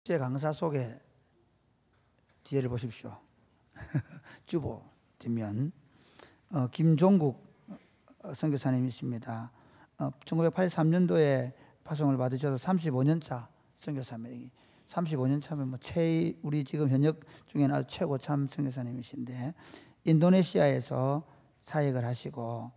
제 강사 소개 뒤를 보십시오. 주보 뒷면 김종국 선교사님이십니다. 1983년도에 파송을 받으셔서 35년차 선교사입니다. 35년 차면 뭐 우리 지금 현역 중에는 아주 최고참 선교사님이신데, 인도네시아에서 사역을 하시고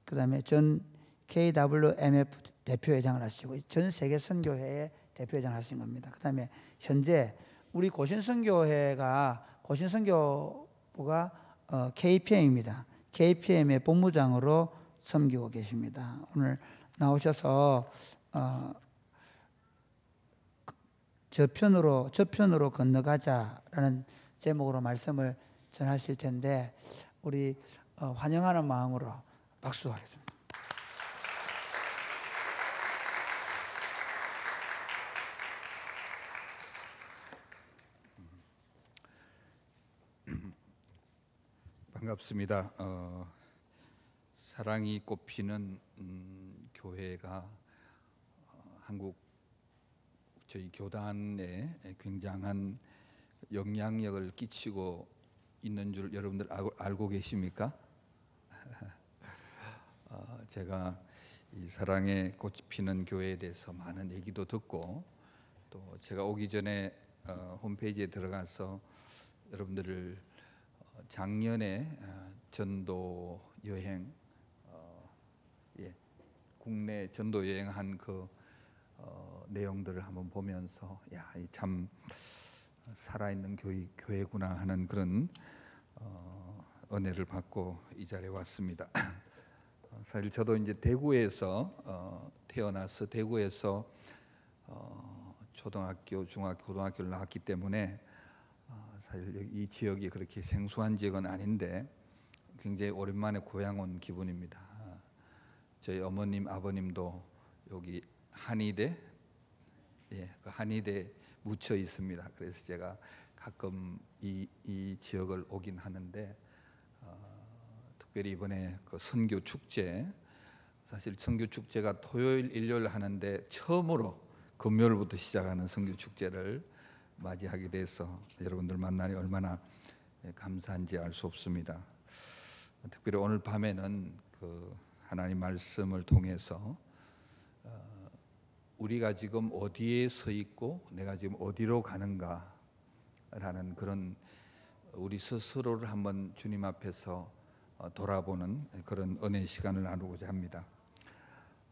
그다음에 전 KWMF 대표회장을 하시고 전 세계 선교회의 대표회장을 하신 겁니다. 그다음에 현재 우리 고신선교부가 KPM입니다. KPM의 본부장으로 섬기고 계십니다. 오늘 나오셔서 저편으로 건너가자라는 제목으로 말씀을 전하실 텐데, 우리 환영하는 마음으로 박수하겠습니다. 반갑습니다. 사랑이 꽃피는 교회가 한국 저희 교단에 굉장한 영향력을 끼치고 있는 줄 여러분들 알고 계십니까? 제가 이 사랑의 꽃이 피는 교회에 대해서 많은 얘기도 듣고, 또 제가 오기 전에 홈페이지에 들어가서 여러분들을 작년에 전도 여행, 국내 전도 여행한 그 내용들을 한번 보면서 참 살아있는 교회구나 하는 그런 은혜를 받고 이 자리에 왔습니다. 사실 저도 이제 대구에서 태어나서 대구에서 초등학교, 중학교, 고등학교를 나왔기 때문에 사실 이 지역이 그렇게 생소한 지역은 아닌데 굉장히 오랜만에 고향 온 기분입니다. 저희 어머님, 아버님도 여기 한의대, 그 한의대 묻혀 있습니다. 그래서 제가 가끔 이 지역을 오긴 하는데, 특별히 이번에 그 선교 축제, 사실 선교 축제가 토요일, 일요일 하는데 처음으로 금요일부터 시작하는 선교 축제를 맞이하게 돼서 여러분들 만나니 얼마나 감사한지 알 수 없습니다. 특별히 오늘 밤에는 그 하나님 말씀을 통해서 우리가 지금 어디에 서 있고 내가 지금 어디로 가는가라는 그런 우리 스스로를 한번 주님 앞에서 돌아보는 그런 은혜 시간을 나누고자 합니다.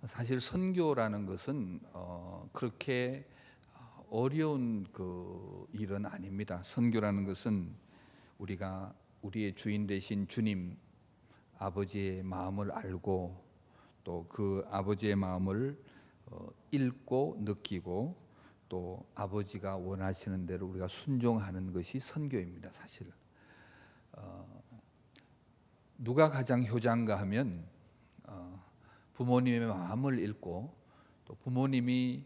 사실 선교라는 것은 그렇게 어려운 그 일은 아닙니다. 선교라는 것은 우리가 우리의 주인 되신 주님 아버지의 마음을 알고 또 그 아버지의 마음을 읽고 느끼고 또 아버지가 원하시는 대로 우리가 순종하는 것이 선교입니다. 사실 누가 가장 효자인가 하면 부모님의 마음을 읽고 또 부모님이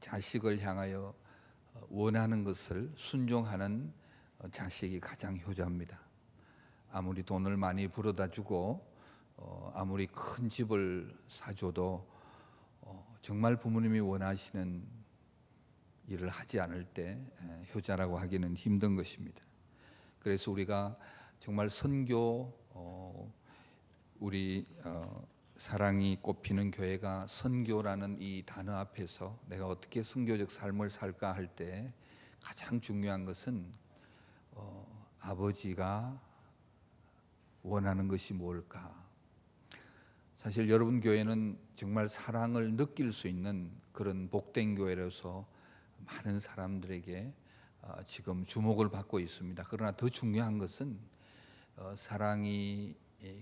자식을 향하여 원하는 것을 순종하는 자식이 가장 효자입니다. 아무리 돈을 많이 벌어다 주고 아무리 큰 집을 사줘도 정말 부모님이 원하시는 일을 하지 않을 때 효자라고 하기는 힘든 것입니다. 그래서 우리가 정말 선교, 우리 사랑이 꽃피는 교회가 선교라는 이 단어 앞에서 내가 어떻게 선교적 삶을 살까 할 때 가장 중요한 것은 아버지가 원하는 것이 뭘까? 사실 여러분 교회는 정말 사랑을 느낄 수 있는 그런 복된 교회라서 많은 사람들에게 지금 주목을 받고 있습니다. 그러나 더 중요한 것은 사랑이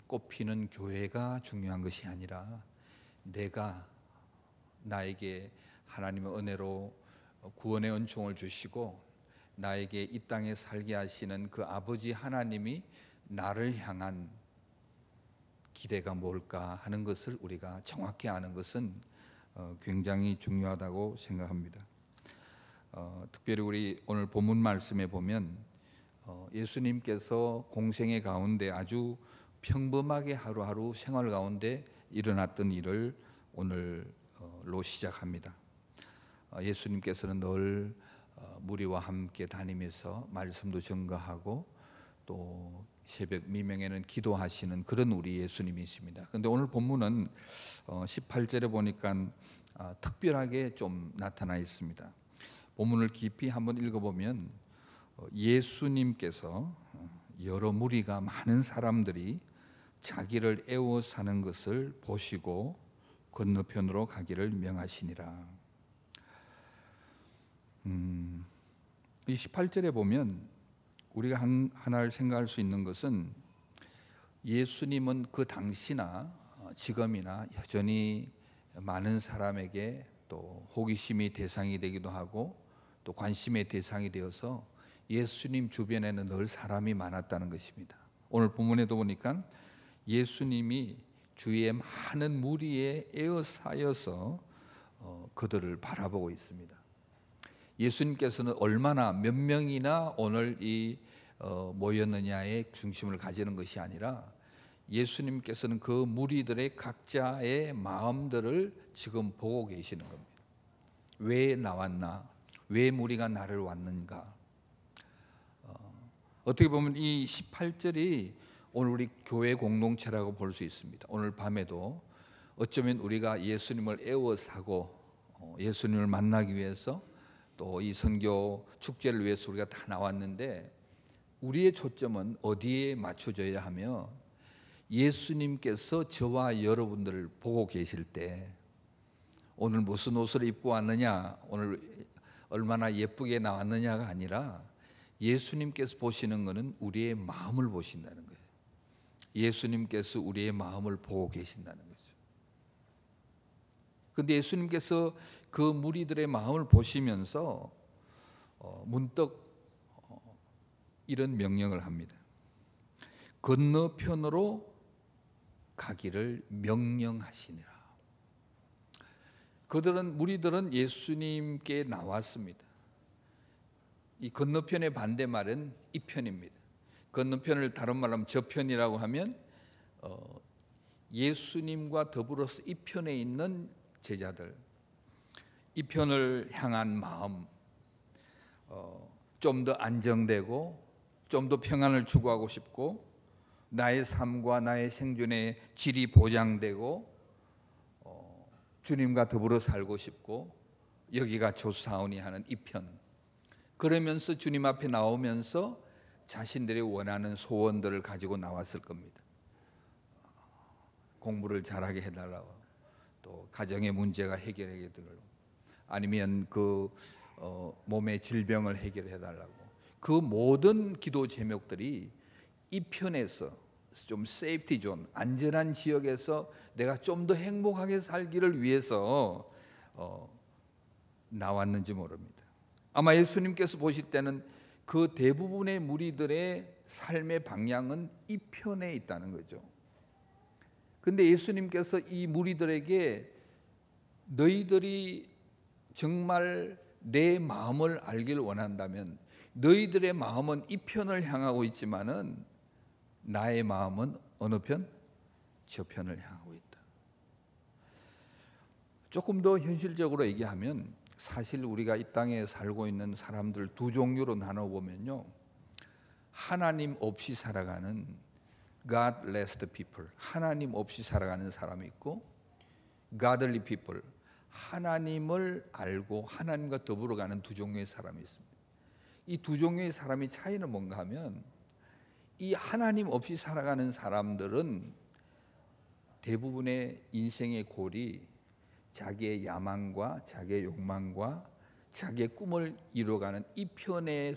꽃피는 교회가 중요한 것이 아니라 내가 나에게 하나님의 은혜로 구원의 은총을 주시고 나에게 이 땅에 살게 하시는 그 아버지 하나님이 나를 향한 기대가 뭘까 하는 것을 우리가 정확히 아는 것은 굉장히 중요하다고 생각합니다. 특별히 우리 오늘 본문 말씀에 보면 예수님께서 공생의 가운데 아주 평범하게 하루하루 생활 가운데 일어났던 일을 오늘로 시작합니다. 예수님께서는 늘 무리와 함께 다니면서 말씀도 전가하고 또 새벽 미명에는 기도하시는 그런 우리 예수님이십니다. 그런데 오늘 본문은 18절에 보니까 특별하게 좀 나타나 있습니다. 본문을 깊이 한번 읽어보면 예수님께서 여러 무리가 많은 사람들이 자기를 애워 사는 것을 보시고 건너편으로 가기를 명하시니라. 이 18절에 보면 우리가 하나를 생각할 수 있는 것은 예수님은 그 당시나 지금이나 여전히 많은 사람에게 또 호기심이 대상이 되기도 하고 또 관심의 대상이 되어서 예수님 주변에는 늘 사람이 많았다는 것입니다. 오늘 본문에도 보니까 예수님이 주위의 많은 무리에 에워싸여서 그들을 바라보고 있습니다. 예수님께서는 얼마나 몇 명이나 오늘 이 모였느냐의 중심을 가지는 것이 아니라 예수님께서는 그 무리들의 각자의 마음들을 지금 보고 계시는 겁니다. 왜 나왔나? 왜 무리가 나를 왔는가? 어떻게 보면 이 18절이 오늘 우리 교회 공동체라고 볼 수 있습니다. 오늘 밤에도 어쩌면 우리가 예수님을 애워사고 예수님을 만나기 위해서 또 이 선교 축제를 위해서 우리가 다 나왔는데 우리의 초점은 어디에 맞춰져야 하며 예수님께서 저와 여러분들을 보고 계실 때 오늘 무슨 옷을 입고 왔느냐, 오늘 얼마나 예쁘게 나왔느냐가 아니라 예수님께서 보시는 것은 우리의 마음을 보신다는 거예요. 예수님께서 우리의 마음을 보고 계신다는 거죠. 그런데 예수님께서 그 무리들의 마음을 보시면서 문득 이런 명령을 합니다. 건너편으로 가기를 명령하시니라. 무리들은 예수님께 나왔습니다. 이 건너편의 반대말은 이편입니다. 건너편을 다른 말로 하면 저편이라고 하면 예수님과 더불어서 이편에 있는 제자들, 이편을 향한 마음, 좀 더 안정되고 좀 더 평안을 추구하고 싶고 나의 삶과 나의 생존의 질이 보장되고 주님과 더불어 살고 싶고 여기가 좋사오니 하는 이편, 그러면서 주님 앞에 나오면서 자신들이 원하는 소원들을 가지고 나왔을 겁니다. 공부를 잘하게 해달라고, 또 가정의 문제가 해결하게 되고, 아니면 몸의 질병을 해결해달라고, 그 모든 기도 제목들이 이 편에서 좀 세이프티 존, 안전한 지역에서 내가 좀 더 행복하게 살기를 위해서 나왔는지 모릅니다. 아마 예수님께서 보실 때는 그 대부분의 무리들의 삶의 방향은 이 편에 있다는 거죠. 그런데 예수님께서 이 무리들에게 너희들이 정말 내 마음을 알길 원한다면 너희들의 마음은 이 편을 향하고 있지만은 나의 마음은 어느 편? 저 편을 향하고 있다. 조금 더 현실적으로 얘기하면 사실 우리가 이 땅에 살고 있는 사람들 두 종류로 나눠보면요, 하나님 없이 살아가는 Godless people, 하나님 없이 살아가는 사람이 있고 Godly people, 하나님을 알고 하나님과 더불어 가는 두 종류의 사람이 있습니다. 이 두 종류의 사람의 차이는 뭔가 하면 이 하나님 없이 살아가는 사람들은 대부분의 인생의 골이 자기의 야망과 자기의 욕망과 자기의 꿈을 이루어가는 이 편의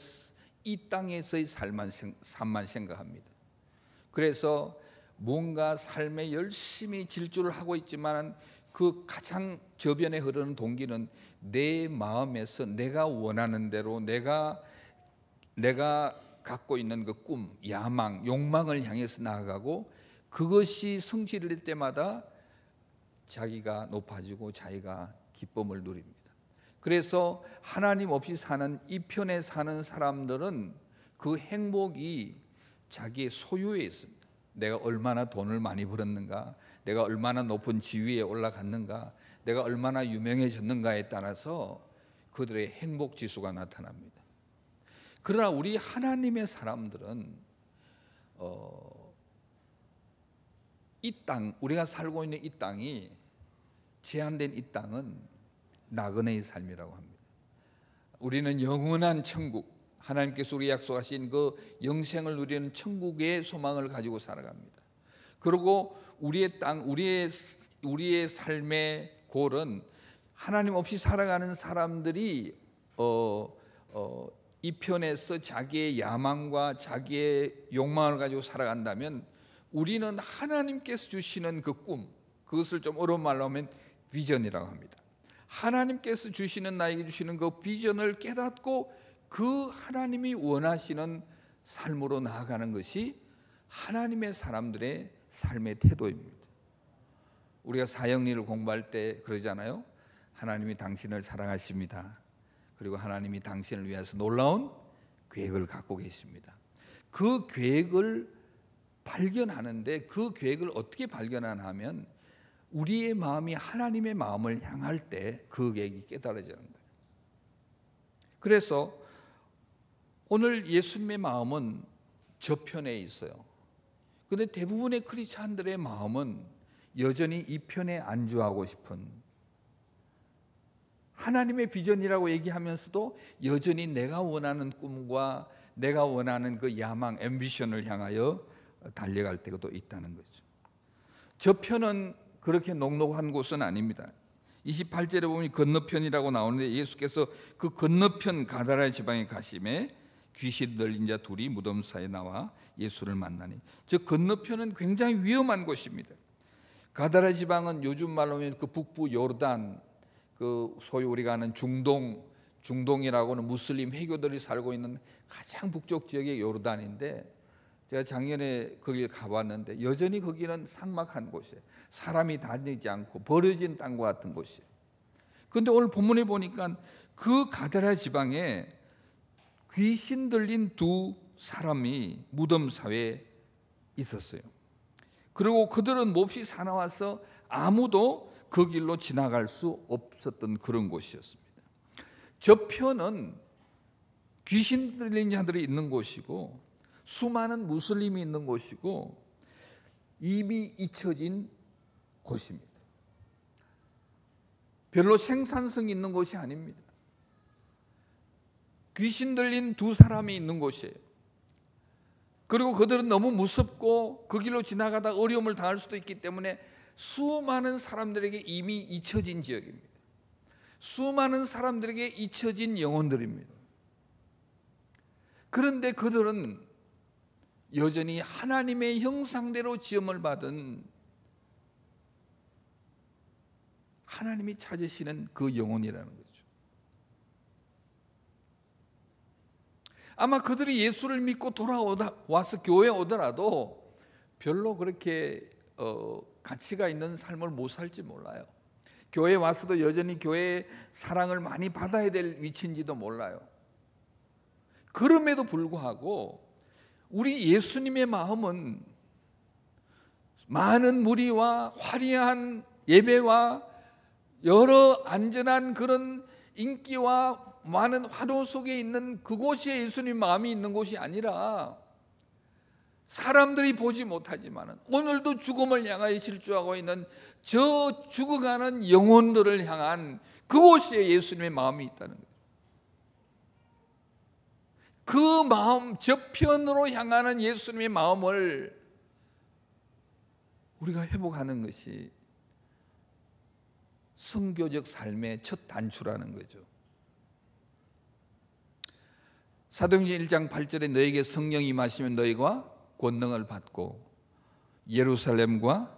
이 땅에서의 삶만 생각합니다. 그래서 뭔가 삶에 열심히 질주를 하고 있지만 그 가장 저변에 흐르는 동기는 내 마음에서 내가 원하는 대로 내가 갖고 있는 그 꿈, 야망, 욕망을 향해서 나아가고 그것이 성취될 때마다 자기가 높아지고 자기가 기쁨을 누립니다. 그래서 하나님 없이 사는 이 편에 사는 사람들은 그 행복이 자기의 소유에 있습니다. 내가 얼마나 돈을 많이 벌었는가, 내가 얼마나 높은 지위에 올라갔는가, 내가 얼마나 유명해졌는가에 따라서 그들의 행복 지수가 나타납니다. 그러나 우리 하나님의 사람들은 이 땅, 우리가 살고 있는 이 땅이, 제한된 이 땅은 나그네의 삶이라고 합니다. 우리는 영원한 천국, 하나님께서 우리 약속하신 그 영생을 누리는 천국의 소망을 가지고 살아갑니다. 그리고 우리의 땅, 우리의 삶의 골은 하나님 없이 살아가는 사람들이 이 편에서 자기의 야망과 자기의 욕망을 가지고 살아간다면, 우리는 하나님께서 주시는 그 꿈, 그것을 좀 어려운 말로 하면 비전이라고 합니다. 하나님께서 주시는, 나에게 주시는 그 비전을 깨닫고 그 하나님이 원하시는 삶으로 나아가는 것이 하나님의 사람들의 삶의 태도입니다. 우리가 사형리를 공부할 때 그러잖아요. 하나님이 당신을 사랑하십니다. 그리고 하나님이 당신을 위해서 놀라운 계획을 갖고 계십니다. 그 계획을 발견하는데, 그 계획을 어떻게 발견하냐 하면 우리의 마음이 하나님의 마음을 향할 때 그 계획이 깨달아지는 거예요. 그래서 오늘 예수님의 마음은 저편에 있어요. 그런데 대부분의 크리스찬들의 마음은 여전히 이 편에 안주하고 싶은, 하나님의 비전이라고 얘기하면서도 여전히 내가 원하는 꿈과 내가 원하는 그 야망, 앰비션을 향하여 달려갈 때가 또 있다는 거죠. 저편은 그렇게 녹록한 곳은 아닙니다. 28절에 보면 건너편이라고 나오는데, 예수께서 그 건너편 가다라 지방에 가심에 귀신 들린 자 둘이 무덤 사이에 나와 예수를 만나니, 저 건너편은 굉장히 위험한 곳입니다. 가다라 지방은 요즘 말로 하면 그 북부 요르단, 그 소위 우리가 아는 중동이라고는 무슬림 회교들이 살고 있는 가장 북쪽 지역의 요르단인데, 제가 작년에 거기 가봤는데 여전히 거기는 삭막한 곳이에요. 사람이 다니지 않고 버려진 땅과 같은 곳이에요. 그런데 오늘 본문에 보니까 그 가데라 지방에 귀신 들린 두 사람이 무덤 사이에 있었어요. 그리고 그들은 몹시 사나워서 아무도 그 길로 지나갈 수 없었던 그런 곳이었습니다. 저편은 귀신 들린 자들이 있는 곳이고 수많은 무슬림이 있는 곳이고 이미 잊혀진 곳입니다. 별로 생산성이 있는 곳이 아닙니다. 귀신 들린 두 사람이 있는 곳이에요. 그리고 그들은 너무 무섭고 그 길로 지나가다 어려움을 당할 수도 있기 때문에 수많은 사람들에게 이미 잊혀진 지역입니다. 수많은 사람들에게 잊혀진 영혼들입니다. 그런데 그들은 여전히 하나님의 형상대로 지음을 받은 하나님이 찾으시는 그 영혼이라는 거죠. 아마 그들이 예수를 믿고 돌아와서 교회에 오더라도 별로 그렇게 가치가 있는 삶을 못 살지 몰라요. 교회에 와서도 여전히 교회의 사랑을 많이 받아야 될 위치인지도 몰라요. 그럼에도 불구하고 우리 예수님의 마음은 많은 무리와 화려한 예배와 여러 안전한 그런 인기와 많은 화도 속에 있는 그곳에 예수님 마음이 있는 곳이 아니라, 사람들이 보지 못하지만 오늘도 죽음을 향하여 실주하고 있는 저 죽어가는 영혼들을 향한 그곳에 예수님의 마음이 있다는 거예요. 그 마음, 저편으로 향하는 예수님의 마음을 우리가 회복하는 것이 선교적 삶의 첫 단추라는 거죠. 사도행전 1장 8절에 너에게 성령이 임하시면 너희가 권능을 받고 예루살렘과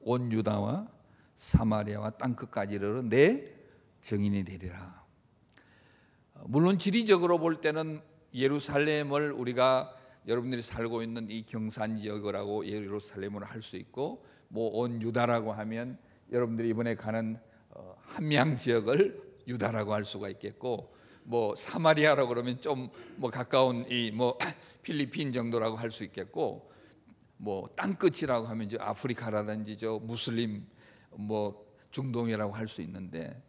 온 유다와 사마리아와 땅끝까지 이르러 내 증인이 되리라. 물론 지리적으로 볼 때는 예루살렘을 우리가 여러분들이 살고 있는 이 경산 지역이라고 예루살렘을 할 수 있고, 뭐 온 유다라고 하면 여러분들이 이번에 가는 함양 지역을 유다라고 할 수가 있겠고, 뭐 사마리아라고 그러면 좀 뭐 가까운 이 뭐 필리핀 정도라고 할 수 있겠고, 뭐 땅끝이라고 하면 저 아프리카라든지 저 무슬림 뭐 중동이라고 할 수 있는데,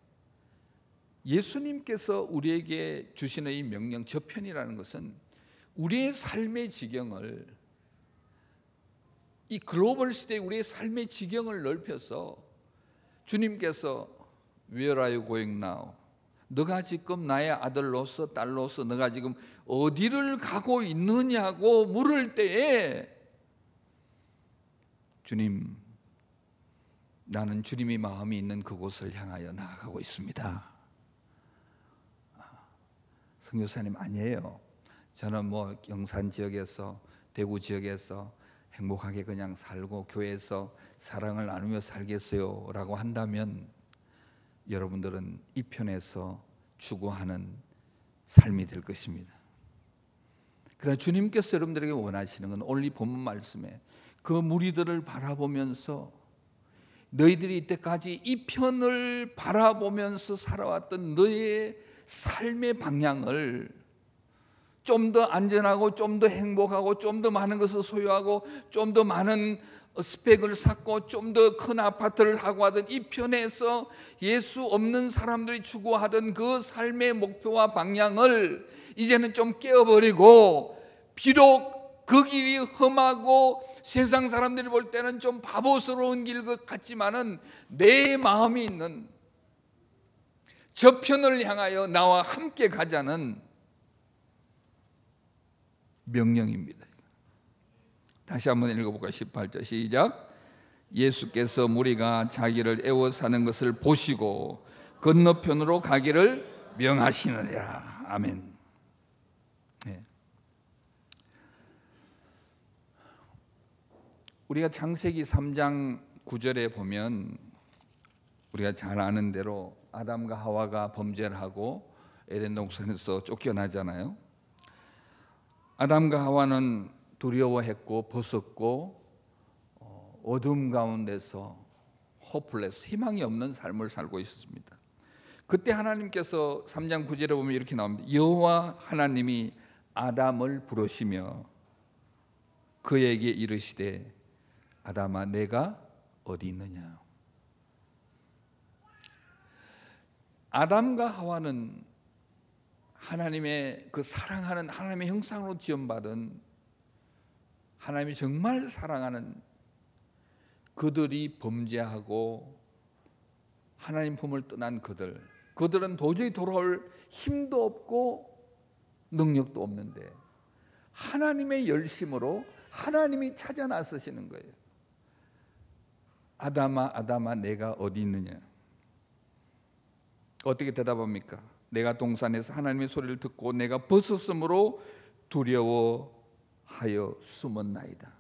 예수님께서 우리에게 주시는 이 명령 저편이라는 것은 우리의 삶의 지경을, 이 글로벌 시대에 우리의 삶의 지경을 넓혀서 주님께서 Where are you going now? 너가 지금 나의 아들로서 딸로서 너가 지금 어디를 가고 있느냐고 물을 때에 주님, 나는 주님의 마음이 있는 그곳을 향하여 나아가고 있습니다. 선교사님, 아니에요. 저는 뭐 영산 지역에서, 대구 지역에서 행복하게 그냥 살고 교회에서 사랑을 나누며 살겠어요 라고 한다면 여러분들은 이 편에서 추구하는 삶이 될 것입니다. 그러나 주님께서 여러분들에게 원하시는 건 오늘 이 본문 말씀에 그 무리들을 바라보면서 너희들이 이때까지 이 편을 바라보면서 살아왔던 너의 삶의 방향을 좀 더 안전하고 좀 더 행복하고 좀 더 많은 것을 소유하고 좀 더 많은 스펙을 쌓고 좀 더 큰 아파트를 하고 하던 이 편에서 예수 없는 사람들이 추구하던 그 삶의 목표와 방향을 이제는 좀 깨어버리고, 비록 그 길이 험하고 세상 사람들이 볼 때는 좀 바보스러운 길 같지만은 내 마음이 있는 저 편을 향하여 나와 함께 가자는 명령입니다. 다시 한번 읽어볼까요? 18절 시작. 예수께서 무리가 자기를 애워 사는 것을 보시고 건너편으로 가기를 명하시느니라. 아멘. 네. 우리가 창세기 3장 9절에 보면 우리가 잘 아는 대로 아담과 하와가 범죄를 하고 에덴 동산에서 쫓겨나잖아요. 아담과 하와는 두려워했고 벗었고 어둠 가운데서 호플레스, 희망이 없는 삶을 살고 있었습니다. 그때 하나님께서 3장 9절에 보면 이렇게 나옵니다. 여호와 하나님이 아담을 부르시며 그에게 이르시되 아담아 내가 어디 있느냐. 아담과 하와는 하나님의 그 사랑하는, 하나님의 형상으로 지음받은, 하나님이 정말 사랑하는 그들이 범죄하고 하나님 품을 떠난 그들은 도저히 돌아올 힘도 없고 능력도 없는데 하나님의 열심으로 하나님이 찾아 나서시는 거예요. 아담아 아담아 내가 어디 있느냐. 어떻게 대답합니까? 내가 동산에서 하나님의 소리를 듣고 내가 벗었으므로 두려워하여 숨었나이다.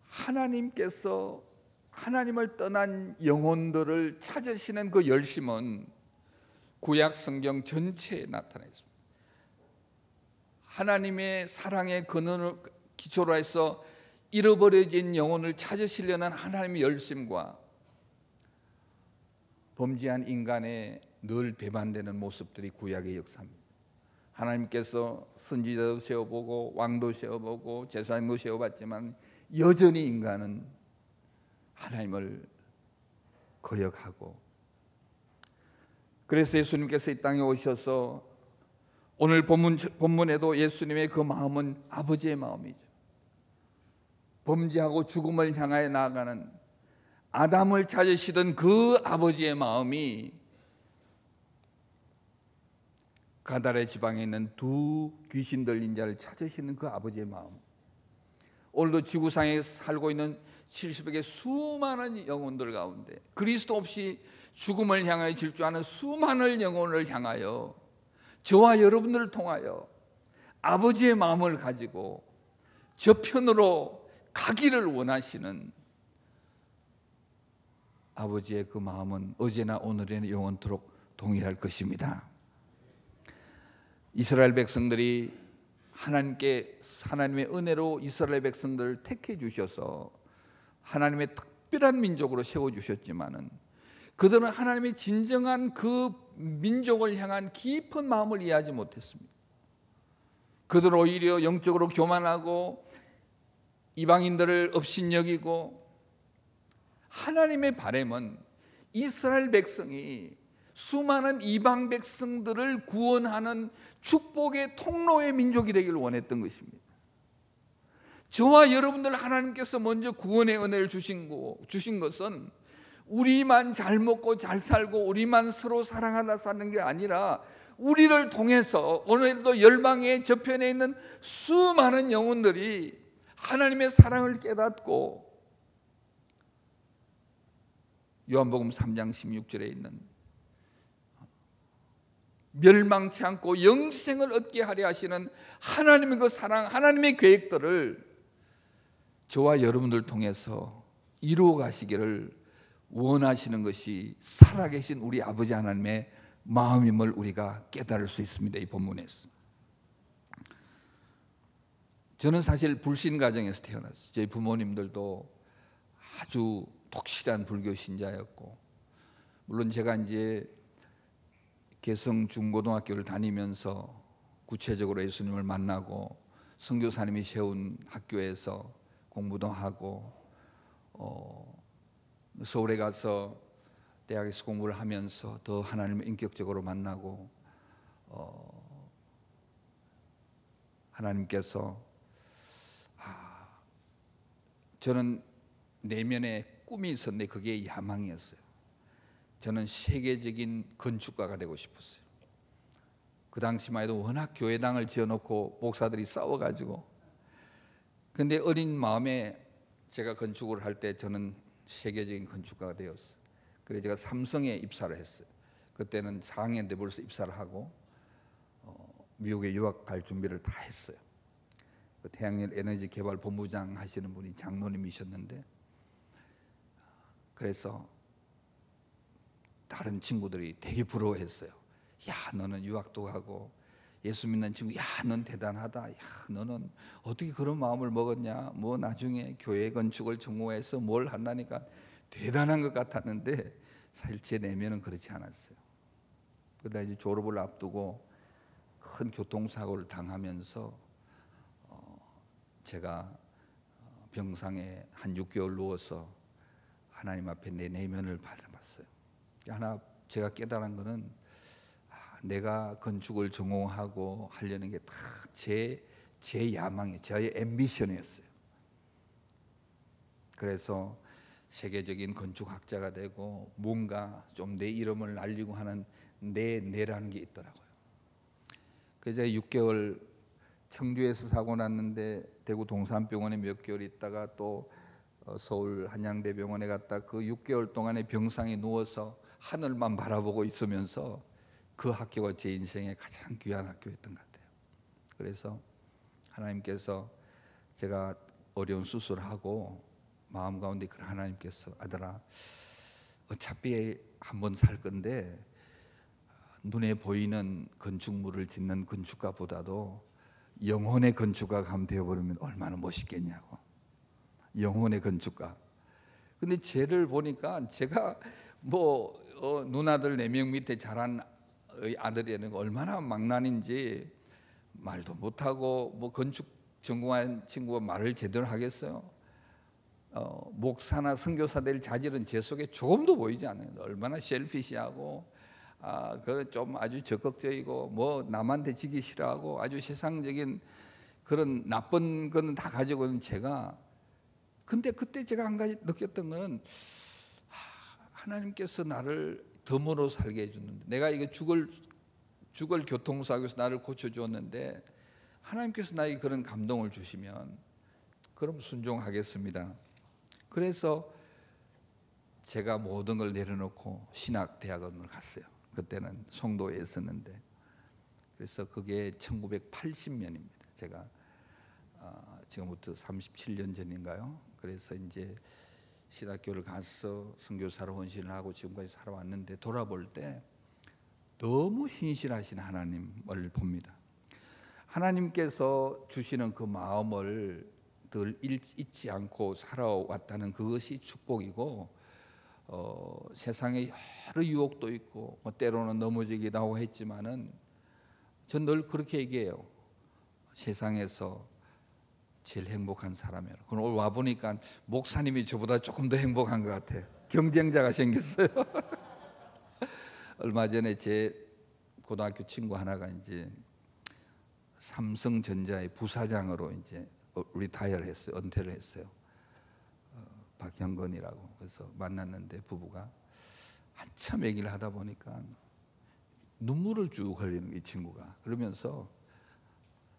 하나님께서 하나님을 떠난 영혼들을 찾으시는 그 열심은 구약 성경 전체에 나타나 있습니다. 하나님의 사랑의 근원을 기초로 해서 잃어버려진 영혼을 찾으시려는 하나님의 열심과 범죄한 인간의 늘 배반되는 모습들이 구약의 역사입니다. 하나님께서 선지자도 세워보고 왕도 세워보고 제사장도 세워봤지만 여전히 인간은 하나님을 거역하고, 그래서 예수님께서 이 땅에 오셔서 오늘 본문에도 예수님의 그 마음은 아버지의 마음이죠. 범죄하고 죽음을 향하여 나아가는 아담을 찾으시던 그 아버지의 마음이 가다레 지방에 있는 두 귀신 들린 자를 찾으시는 그 아버지의 마음, 오늘도 지구상에 살고 있는 70억의 수많은 영혼들 가운데 그리스도 없이 죽음을 향하여 질주하는 수많은 영혼을 향하여 저와 여러분들을 통하여 아버지의 마음을 가지고 저편으로 가기를 원하시는 아버지의 그 마음은 어제나 오늘에는 영원토록 동일할 것입니다. 이스라엘 백성들이 하나님의 은혜로 이스라엘 백성들을 택해 주셔서 하나님의 특별한 민족으로 세워주셨지만은 그들은 하나님의 진정한 그 민족을 향한 깊은 마음을 이해하지 못했습니다. 그들은 오히려 영적으로 교만하고 이방인들을 업신여기고, 하나님의 바람은 이스라엘 백성이 수많은 이방 백성들을 구원하는 축복의 통로의 민족이 되기를 원했던 것입니다. 저와 여러분들 하나님께서 먼저 구원의 은혜를 주신 것은 우리만 잘 먹고 잘 살고 우리만 서로 사랑하다 사는 게 아니라 우리를 통해서 오늘도 열방의 저편에 있는 수많은 영혼들이 하나님의 사랑을 깨닫고 요한복음 3장 16절에 있는 멸망치 않고 영생을 얻게 하려 하시는 하나님의 그 사랑, 하나님의 계획들을 저와 여러분들 통해서 이루어 가시기를 원하시는 것이 살아계신 우리 아버지 하나님의 마음임을 우리가 깨달을 수 있습니다. 이 본문에서. 저는 사실 불신 가정에서 태어났어요. 저희 부모님들도 아주 독실한 불교 신자였고, 물론 제가 이제 개성 중고등학교를 다니면서 구체적으로 예수님을 만나고 선교사님이 세운 학교에서 공부도 하고 서울에 가서 대학에서 공부를 하면서 더 하나님을 인격적으로 만나고 하나님께서 저는 내면에 꿈이 있었는데 그게 야망이었어요. 저는 세계적인 건축가가 되고 싶었어요. 그 당시만 해도 워낙 교회당을 지어놓고 목사들이 싸워가지고, 근데 어린 마음에 제가 건축을 할 때 저는 세계적인 건축가가 되었어요. 그래서 제가 삼성에 입사를 했어요. 그때는 4학년 때 벌써 입사를 하고 미국에 유학 갈 준비를 다 했어요. 그 태양열 에너지 개발 본부장 하시는 분이 장로님이셨는데, 그래서 다른 친구들이 되게 부러워했어요. 야, 너는 유학도 가고 예수 믿는 친구, 야, 넌 대단하다. 야, 너는 어떻게 그런 마음을 먹었냐. 뭐 나중에 교회 건축을 전공해서 뭘 한다니까 대단한 것 같았는데 사실 제 내면은 그렇지 않았어요. 그러다 이제 졸업을 앞두고 큰 교통사고를 당하면서 제가 병상에 한 6개월 누워서 하나님 앞에 내 내면을 바라봤어요. 하나 제가 깨달은 거는 내가 건축을 전공하고 하려는 게 다 제 야망이에요. 저의 앰비션이었어요. 그래서 세계적인 건축학자가 되고 뭔가 좀 내 이름을 날리고 하는 내라는 게 있더라고요. 그래서 6개월 청주에서 사고 났는데 대구 동산병원에 몇 개월 있다가 또 서울 한양대병원에 갔다 그 6개월 동안에 병상에 누워서 하늘만 바라보고 있으면서 그 학교가 제 인생의 가장 귀한 학교였던 것 같아요. 그래서 하나님께서 제가 어려운 수술을 하고 마음 가운데 그 하나님께서 아들아, 어차피 한번 살 건데 눈에 보이는 건축물을 짓는 건축가보다도 영혼의 건축가가 한번 되어버리면 얼마나 멋있겠냐고. 영혼의 건축가. 근데 쟤를 보니까 제가 뭐 누나들 4명 밑에 자란 아들이라는 거 얼마나 망난인지 말도 못하고, 뭐 건축 전공한 친구가 말을 제대로 하겠어요? 목사나 선교사 될 자질은 제 속에 조금도 보이지 않아요. 얼마나 셀피시하고 그 좀 아주 적극적이고 뭐 남한테 지기 싫어하고 아주 세상적인 그런 나쁜 거는 다 가지고 있는 제가, 근데 그때 제가 한 가지 느꼈던 거는 하나님께서 나를 덤으로 살게 해줬는데, 내가 이거 죽을 교통사고에서 나를 고쳐주었는데 하나님께서 나에게 그런 감동을 주시면 그럼 순종하겠습니다. 그래서 제가 모든 걸 내려놓고 신학대학원을 갔어요. 그때는 송도에 있었는데, 그래서 그게 1980년입니다. 제가 지금부터 37년 전인가요? 그래서 이제 신학교를 가서 선교사로 헌신을 하고 지금까지 살아왔는데, 돌아볼 때 너무 신실하신 하나님을 봅니다. 하나님께서 주시는 그 마음을 늘 잊지 않고 살아왔다는 그것이 축복이고, 세상에 여러 유혹도 있고 뭐 때로는 넘어지기도 하고 했지만은 전 늘 그렇게 얘기해요. 세상에서 제일 행복한 사람이에요. 오늘 와 보니까 목사님이 저보다 조금 더 행복한 것 같아요. 경쟁자가 생겼어요. 얼마 전에 제 고등학교 친구 하나가 이제 삼성전자의 부사장으로 이제 리타이어를 했어요. 은퇴를 했어요. 박형건이라고. 그래서 만났는데 부부가 한참 얘기를 하다 보니까 눈물을 쭉 흘리는 이 친구가. 그러면서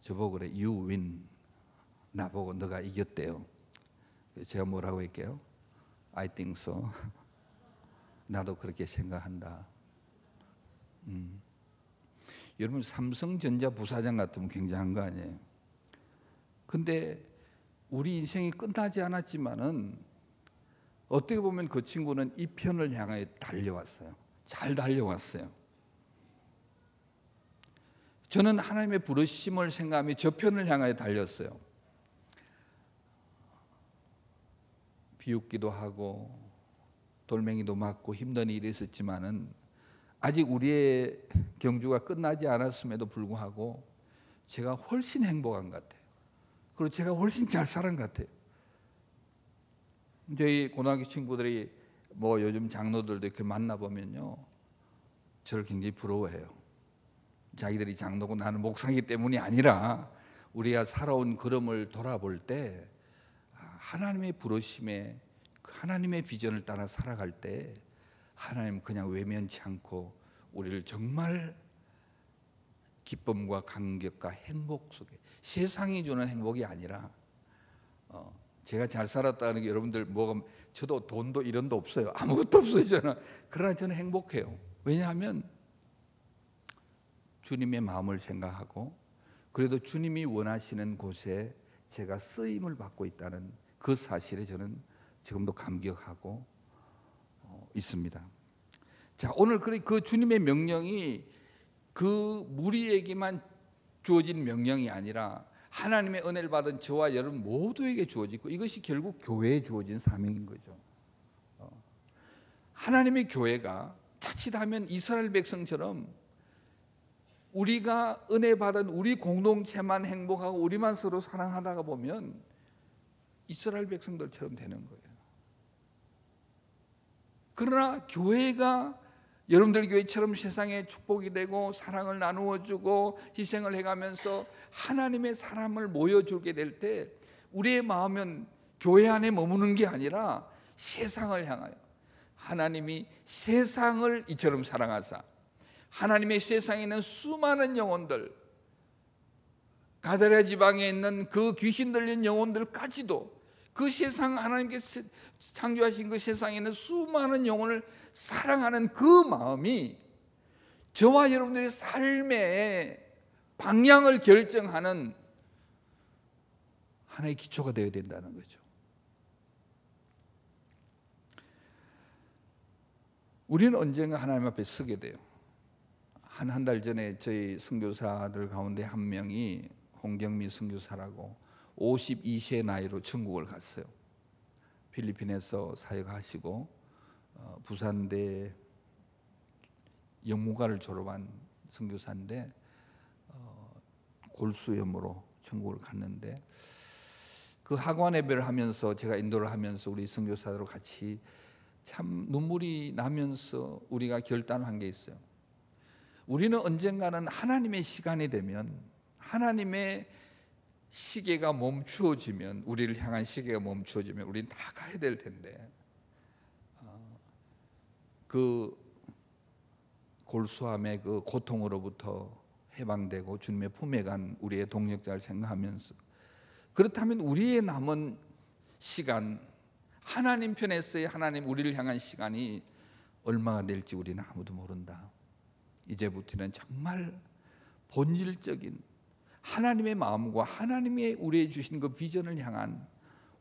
저보고 그래, You win. 나보고 너가 이겼대요. 제가 뭐라고 할게요? I think so. 나도 그렇게 생각한다. 여러분, 삼성전자 부사장 같으면 굉장한 거 아니에요? 근데 우리 인생이 끝나지 않았지만은 어떻게 보면 그 친구는 이 편을 향해 달려왔어요. 잘 달려왔어요. 저는 하나님의 부르심을 생각하며 저 편을 향해 달렸어요. 비웃기도 하고 돌멩이도 맞고 힘든 일이 있었지만은 아직 우리의 경주가 끝나지 않았음에도 불구하고 제가 훨씬 행복한 것 같아요. 그리고 제가 훨씬 잘 살은 것 같아요. 저희 고등학교 친구들이 뭐 요즘 장로들도 이렇게 만나보면요, 저를 굉장히 부러워해요. 자기들이 장로고 나는 목사이기 때문이 아니라 우리가 살아온 걸음을 돌아볼 때 하나님의 부르심에 하나님의 비전을 따라 살아갈 때 하나님 그냥 외면치 않고 우리를 정말 기쁨과 감격과 행복 속에, 세상이 주는 행복이 아니라 제가 잘 살았다는 게 여러분들 뭐가, 저도 돈도 이런도 없어요. 아무것도 없어요 저는. 그러나 저는 행복해요. 왜냐하면 주님의 마음을 생각하고 그래도 주님이 원하시는 곳에 제가 쓰임을 받고 있다는 그 사실에 저는 지금도 감격하고 있습니다. 자, 오늘 그 주님의 명령이 그 무리에게만 주어진 명령이 아니라 하나님의 은혜를 받은 저와 여러분 모두에게 주어지고 이것이 결국 교회에 주어진 사명인 거죠. 하나님의 교회가 자칫하면 이스라엘 백성처럼 우리가 은혜 받은 우리 공동체만 행복하고 우리만 서로 사랑하다가 보면 이스라엘 백성들처럼 되는 거예요. 그러나 교회가 여러분들 교회처럼 세상에 축복이 되고 사랑을 나누어 주고 희생을 해가면서 하나님의 사람을 모여주게 될 때 우리의 마음은 교회 안에 머무는 게 아니라 세상을 향하여, 하나님이 세상을 이처럼 사랑하사 하나님의 세상에 있는 수많은 영혼들, 가데라 지방에 있는 그 귀신 들린 영혼들까지도 그 세상, 하나님께서 창조하신 그 세상에 있는 수많은 영혼을 사랑하는 그 마음이 저와 여러분들의 삶의 방향을 결정하는 하나의 기초가 되어야 된다는 거죠. 우리는 언젠가 하나님 앞에 서게 돼요. 한 달 전에 저희 선교사들 가운데 한 명이 홍경미 선교사라고 52세 나이로 천국을 갔어요. 필리핀에서 사역하시고 부산대 영문과를 졸업한 선교사인데 골수염으로 천국을 갔는데 그 학원 예배를 하면서 제가 인도를 하면서 우리 선교사들과 같이 참 눈물이 나면서 우리가 결단한 게 있어요. 우리는 언젠가는 하나님의 시간이 되면, 하나님의 시계가 멈추어지면, 우리를 향한 시계가 멈추어지면 우리는 다 가야 될 텐데 그 골수함의 그 고통으로부터 해방되고 주님의 품에 간 우리의 동역자를 생각하면서, 그렇다면 우리의 남은 시간, 하나님 편에서의 하나님 우리를 향한 시간이 얼마가 될지 우리는 아무도 모른다. 이제부터는 정말 본질적인 하나님의 마음과 하나님의 우리에게 주신 그 비전을 향한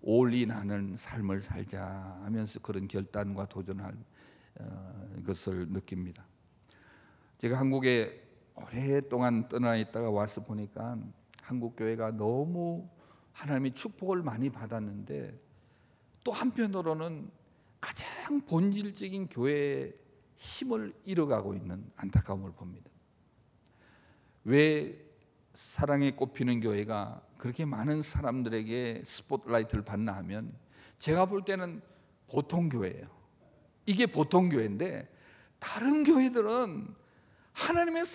올인하는 삶을 살자 하면서 그런 결단과 도전할 것을 느낍니다. 제가 한국에 오랫동안 떠나 있다가 와서 보니까 한국 교회가 너무 하나님의 축복을 많이 받았는데 또 한편으로는 가장 본질적인 교회의 힘을 잃어가고 있는 안타까움을 봅니다. 왜 사랑에 꼽히는 교회가 그렇게 많은 사람들에게 스포트라이트를 받나 하면 제가 볼 때는 보통 교회예요. 이게 보통 교회인데 다른 교회들은 하나님의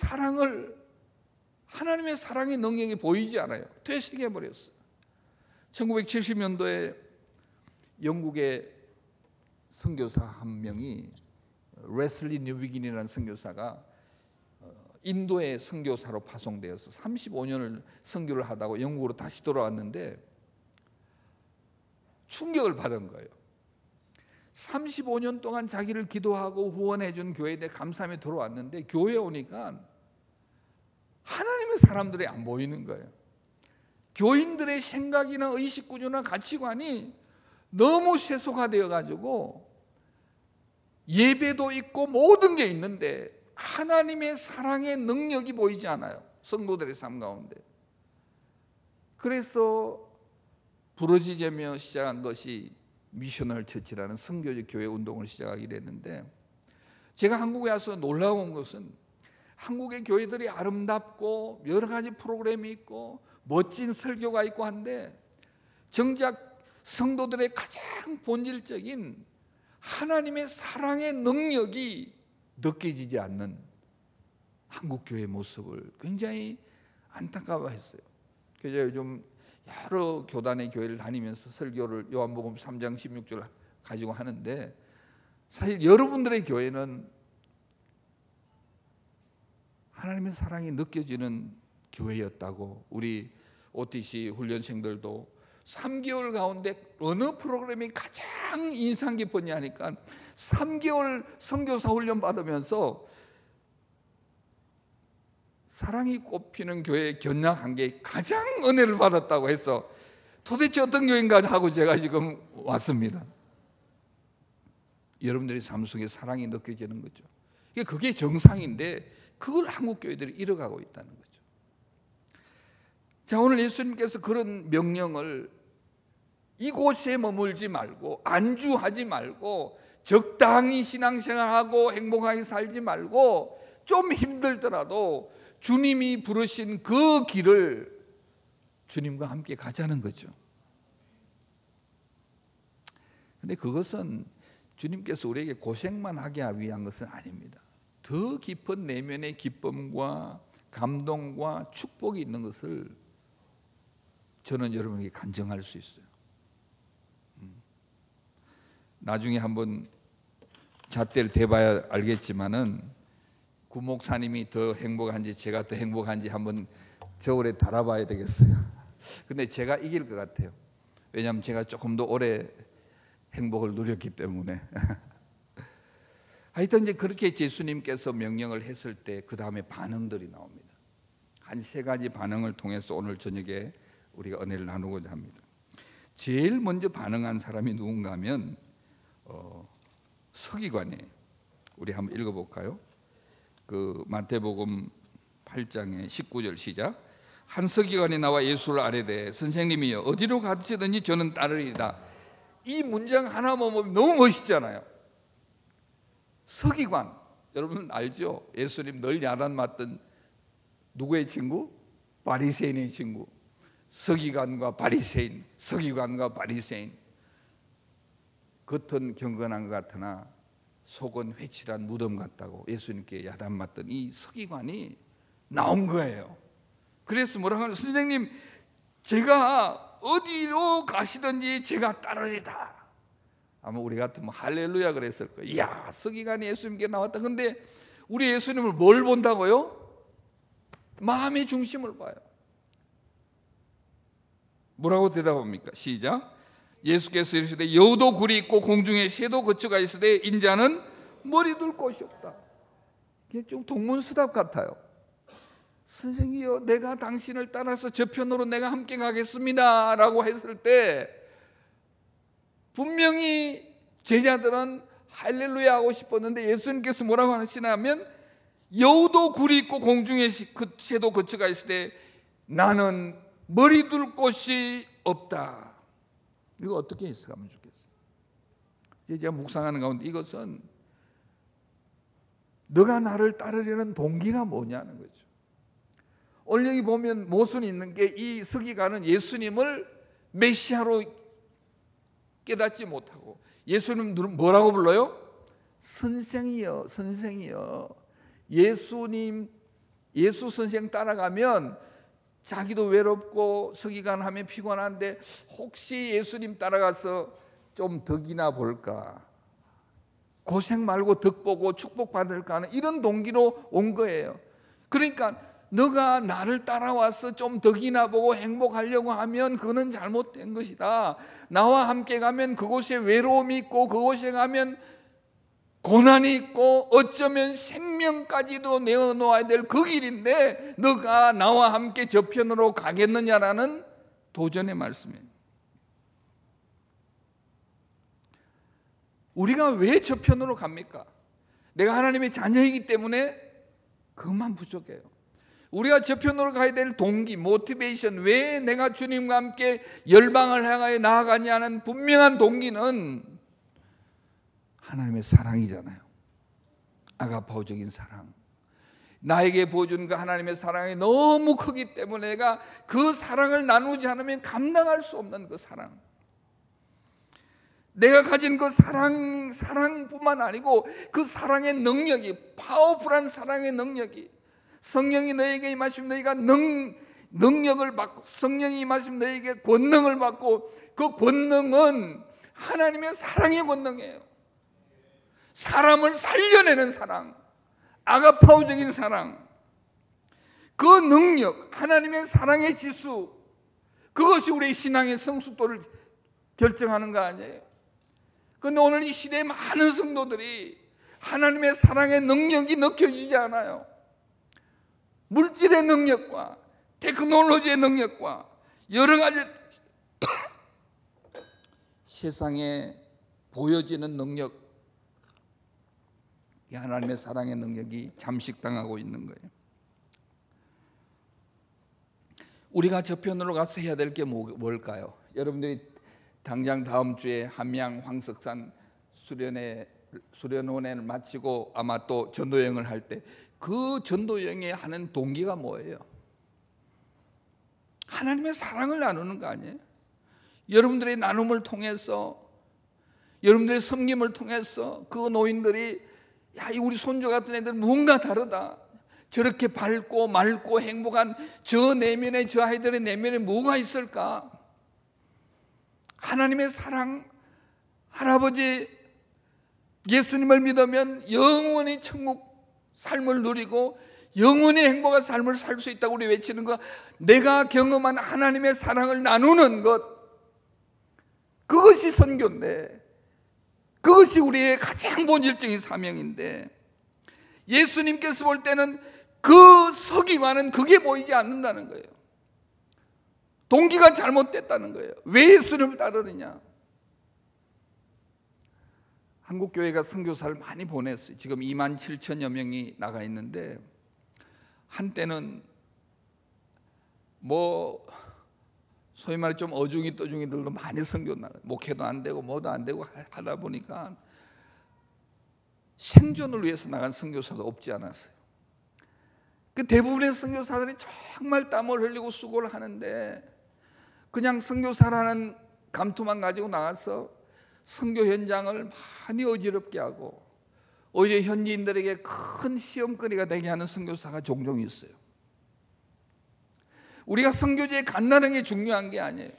사랑의 능력이 보이지 않아요. 퇴색해 버렸어요. 1970년도에 영국의 선교사 한 명이 레슬리 뉴비긴이라는 선교사가 인도의 선교사로 파송되어서 35년을 선교를 하다가 영국으로 다시 돌아왔는데 충격을 받은 거예요. 35년 동안 자기를 기도하고 후원해 준 교회에 대해 감사함에 들어왔는데 교회에 오니까 하나님의 사람들이 안 보이는 거예요. 교인들의 생각이나 의식 구조나 가치관이 너무 세속화되어 가지고 예배도 있고 모든 게 있는데 하나님의 사랑의 능력이 보이지 않아요. 성도들의 삶 가운데. 그래서 부러지자며 시작한 것이 미셔널 처치라는 선교적 교회 운동을 시작하게 됐는데, 제가 한국에 와서 놀라운 것은 한국의 교회들이 아름답고 여러 가지 프로그램이 있고 멋진 설교가 있고 한데 정작 성도들의 가장 본질적인 하나님의 사랑의 능력이 느껴지지 않는 한국 교회의 모습을 굉장히 안타까워했어요. 그래서 요즘 여러 교단의 교회를 다니면서 설교를 요한복음 3장 16절 가지고 하는데, 사실 여러분들의 교회는 하나님의 사랑이 느껴지는 교회였다고. 우리 OTC 훈련생들도 3개월 가운데 어느 프로그램이 가장 인상 깊었냐 하니까 3개월 선교사 훈련 받으면서 사랑이 꽃피는 교회에 견학한 게 가장 은혜를 받았다고 해서 도대체 어떤 교회인가 하고 제가 지금 왔습니다. 여러분들의 삶 속에 사랑이 느껴지는 거죠. 그게 정상인데 그걸 한국 교회들이 잃어가고 있다는 거죠. 자, 오늘 예수님께서 그런 명령을 이곳에 머물지 말고 안주하지 말고 적당히 신앙생활하고 행복하게 살지 말고 좀 힘들더라도 주님이 부르신 그 길을 주님과 함께 가자는 거죠. 그런데 그것은 주님께서 우리에게 고생만 하게 위한 것은 아닙니다. 더 깊은 내면의 기쁨과 감동과 축복이 있는 것을 저는 여러분에게 간증할 수 있어요. 나중에 한번 잣대를 대봐야 알겠지만은 구목사님이 더 행복한지 제가 더 행복한지 한번 저울에 달아봐야 되겠어요. 근데 제가 이길 것 같아요. 왜냐하면 제가 조금 더 오래 행복을 누렸기 때문에. 하여튼 이제 그렇게 예수님께서 명령을 했을 때 그 다음에 반응들이 나옵니다. 한 3가지 반응을 통해서 오늘 저녁에 우리가 은혜를 나누고자 합니다. 제일 먼저 반응한 사람이 누군가 하면 서기관이에요. 우리 한번 읽어볼까요? 그 마태복음 8장의 19절 시작. 한 서기관이 나와 예수를 아뢰되 선생님이여 어디로 가시든지 저는 따르리이다. 이 문장 하나 보면 너무 멋있잖아요. 서기관, 여러분 알죠? 예수님 늘 야단 맞던 누구의 친구? 바리새인의 친구. 서기관과 바리새인, 서기관과 바리새인. 겉은 경건한 것 같으나 속은 회칠한 무덤 같다고 예수님께 야단 맞던 이 서기관이 나온 거예요. 그래서 뭐라고 하냐? 선생님, 제가 어디로 가시든지 제가 따르리다. 아마 우리 같으면 할렐루야 그랬을 거예요. 이야, 서기관이 예수님께 나왔다. 근데 우리 예수님을 뭘 본다고요? 마음의 중심을 봐요. 뭐라고 대답합니까? 시작. 예수께서 이르시되 여우도 굴이 있고 공중에 새도 거처가 있으되 인자는 머리 둘 곳이 없다. 이게 좀 동문서답 같아요. 선생이여, 내가 당신을 따라서 저편으로 내가 함께 가겠습니다 라고 했을 때 분명히 제자들은 할렐루야 하고 싶었는데 예수님께서 뭐라고 하시냐면 여우도 굴이 있고 공중에 새도 거처가 있으되 나는 머리 둘 곳이 없다. 이거 어떻게 해석하면 좋겠어요? 제가 묵상하는 가운데 이것은 너가 나를 따르려는 동기가 뭐냐는 거죠. 오늘 여기 보면 모순이 있는 게 이 서기관은 예수님을 메시아로 깨닫지 못하고 예수님 뭐라고 불러요? 선생이요, 선생이요. 예수 선생 따라가면 자기도 외롭고 서기관하면 피곤한데 혹시 예수님 따라가서 좀 덕이나 볼까, 고생 말고 덕 보고 축복받을까 하는 이런 동기로 온 거예요. 그러니까 너가 나를 따라와서 좀 덕이나 보고 행복하려고 하면 그거는 잘못된 것이다. 나와 함께 가면 그곳에 외로움이 있고 그곳에 가면 고난이 있고 어쩌면 생명까지도 내어놓아야 될 그 길인데 너가 나와 함께 저편으로 가겠느냐라는 도전의 말씀이에요. 우리가 왜 저편으로 갑니까? 내가 하나님의 자녀이기 때문에 그것만 부족해요. 우리가 저편으로 가야 될 동기, 모티베이션, 왜 내가 주님과 함께 열방을 향하여 나아가냐는 분명한 동기는 하나님의 사랑이잖아요. 아가파오적인 사랑. 나에게 보여준 그 하나님의 사랑이 너무 크기 때문에 내가 그 사랑을 나누지 않으면 감당할 수 없는 그 사랑. 내가 가진 그 사랑뿐만 아니고 그 사랑의 능력이, 파워풀한 사랑의 능력이, 성령이 너에게 임하시면 너희가 능력을 받고, 성령이 임하시면 너에게 권능을 받고, 그 권능은 하나님의 사랑의 권능이에요. 사람을 살려내는 사랑, 아가파오적인 사랑, 그 능력, 하나님의 사랑의 지수, 그것이 우리의 신앙의 성숙도를 결정하는 거 아니에요? 그런데 오늘 이 시대의 많은 성도들이 하나님의 사랑의 능력이 느껴지지 않아요. 물질의 능력과 테크놀로지의 능력과 여러 가지 세상에 보여지는 능력, 하나님의 사랑의 능력이 잠식당하고 있는 거예요. 우리가 저편으로 가서 해야 될 게 뭘까요? 여러분들이 당장 다음 주에 함양 황석산 수련원을 마치고 아마 또 전도여행을 할 때 그 전도여행에 하는 동기가 뭐예요? 하나님의 사랑을 나누는 거 아니에요? 여러분들의 나눔을 통해서, 여러분들의 섬김을 통해서 그 노인들이, 야, 우리 손주 같은 애들 뭔가 다르다, 저렇게 밝고 맑고 행복한 저 내면에, 저 아이들의 내면에 뭐가 있을까? 하나님의 사랑, 할아버지 예수님을 믿으면 영원히 천국 삶을 누리고 영원히 행복한 삶을 살 수 있다고 우리 외치는 것, 내가 경험한 하나님의 사랑을 나누는 것, 그것이 선교인데, 그것이 우리의 가장 본질적인 사명인데, 예수님께서 볼 때는 그 서기관은 그게 보이지 않는다는 거예요. 동기가 잘못됐다는 거예요. 왜 예수님을 따르느냐? 한국교회가 선교사를 많이 보냈어요. 지금 27,000여 명이 나가 있는데, 한때는 소위 말해 좀 어중이 떠중이들로 많이 선교 나가, 목회도 안 되고 뭐도 안 되고 하다 보니까 생존을 위해서 나간 선교사도 없지 않았어요. 그 대부분의 선교사들이 정말 땀을 흘리고 수고를 하는데 그냥 선교사라는 감투만 가지고 나가서 선교 현장을 많이 어지럽게 하고 오히려 현지인들에게 큰 시험거리가 되게 하는 선교사가 종종 있어요. 우리가 선교지에 간다는 게 중요한 게 아니에요.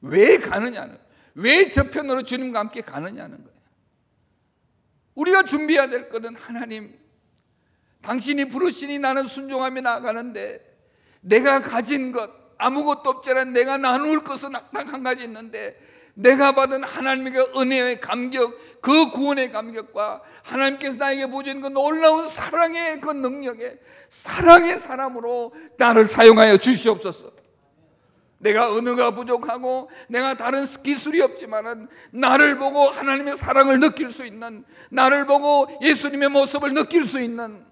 왜 가느냐는, 왜 저편으로 주님과 함께 가느냐는 거예요. 우리가 준비해야 될 것은, 하나님, 당신이 부르시니 나는 순종하며 나아가는데 내가 가진 것 아무것도 없잖아. 내가 나눌 것은 딱 한 가지 있는데, 내가 받은 하나님의 은혜의 감격, 그 구원의 감격과 하나님께서 나에게 보여주는 그 놀라운 사랑의 그 능력에, 사랑의 사람으로 나를 사용하여 주시옵소서. 내가 언어가 부족하고 내가 다른 기술이 없지만은 나를 보고 하나님의 사랑을 느낄 수 있는, 나를 보고 예수님의 모습을 느낄 수 있는,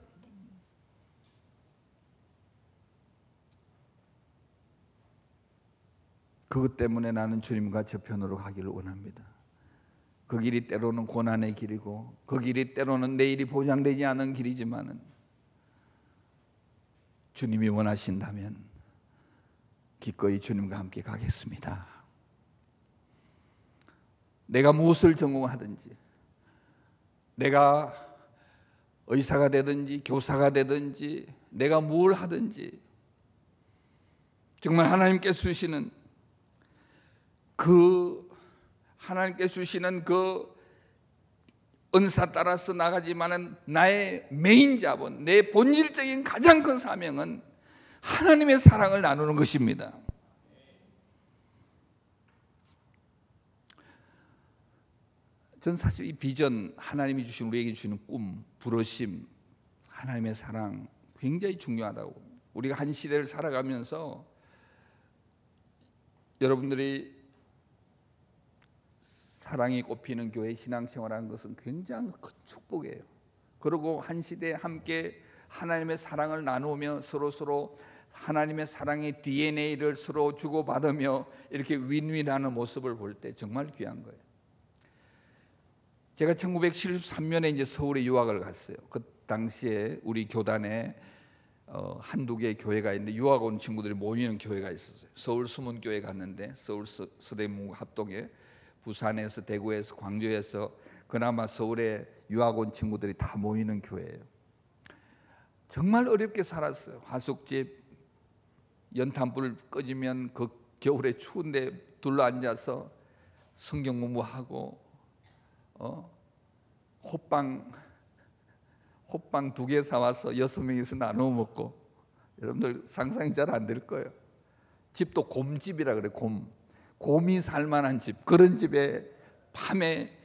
그것 때문에 나는 주님과 저편으로 가기를 원합니다. 그 길이 때로는 고난의 길이고 그 길이 때로는 내일이 보장되지 않은 길이지만은 주님이 원하신다면 기꺼이 주님과 함께 가겠습니다. 내가 무엇을 전공하든지, 내가 의사가 되든지 교사가 되든지 내가 뭘 하든지 정말 하나님께서 주시는 그 은사 따라서 나가지만은 나의 메인 자본, 내 본질적인 가장 큰 사명은 하나님의 사랑을 나누는 것입니다. 전 사실 이 비전, 하나님이 주신 우리에게 주시는 꿈, 부르심, 하나님의 사랑 굉장히 중요하다고. 우리가 한 시대를 살아가면서 여러분들이 사랑이 꼽히는 교회 신앙생활하는 것은 굉장히 큰 축복이에요. 그리고 한 시대에 함께 하나님의 사랑을 나누며 서로 하나님의 사랑의 DNA를 서로 주고받으며 이렇게 윈윈하는 모습을 볼 때 정말 귀한 거예요. 제가 1973년에 이제 서울에 유학을 갔어요. 그 당시에 우리 교단에 한두 개의 교회가 있는데 유학 온 친구들이 모이는 교회가 있었어요. 서울 수문교회 갔는데 서울 서대문 합동에 부산에서 대구에서 광주에서 그나마 서울에 유학 온 친구들이 다 모이는 교회예요. 정말 어렵게 살았어요. 하숙집 연탄불 꺼지면 그 겨울에 추운데 둘러앉아서 성경 공부하고 호빵 2개 사와서 6명이서 나눠 먹고, 여러분들 상상이 잘 안 될 거예요. 집도 곰집이라 그래. 곰이 살만한 집, 그런 집에 밤에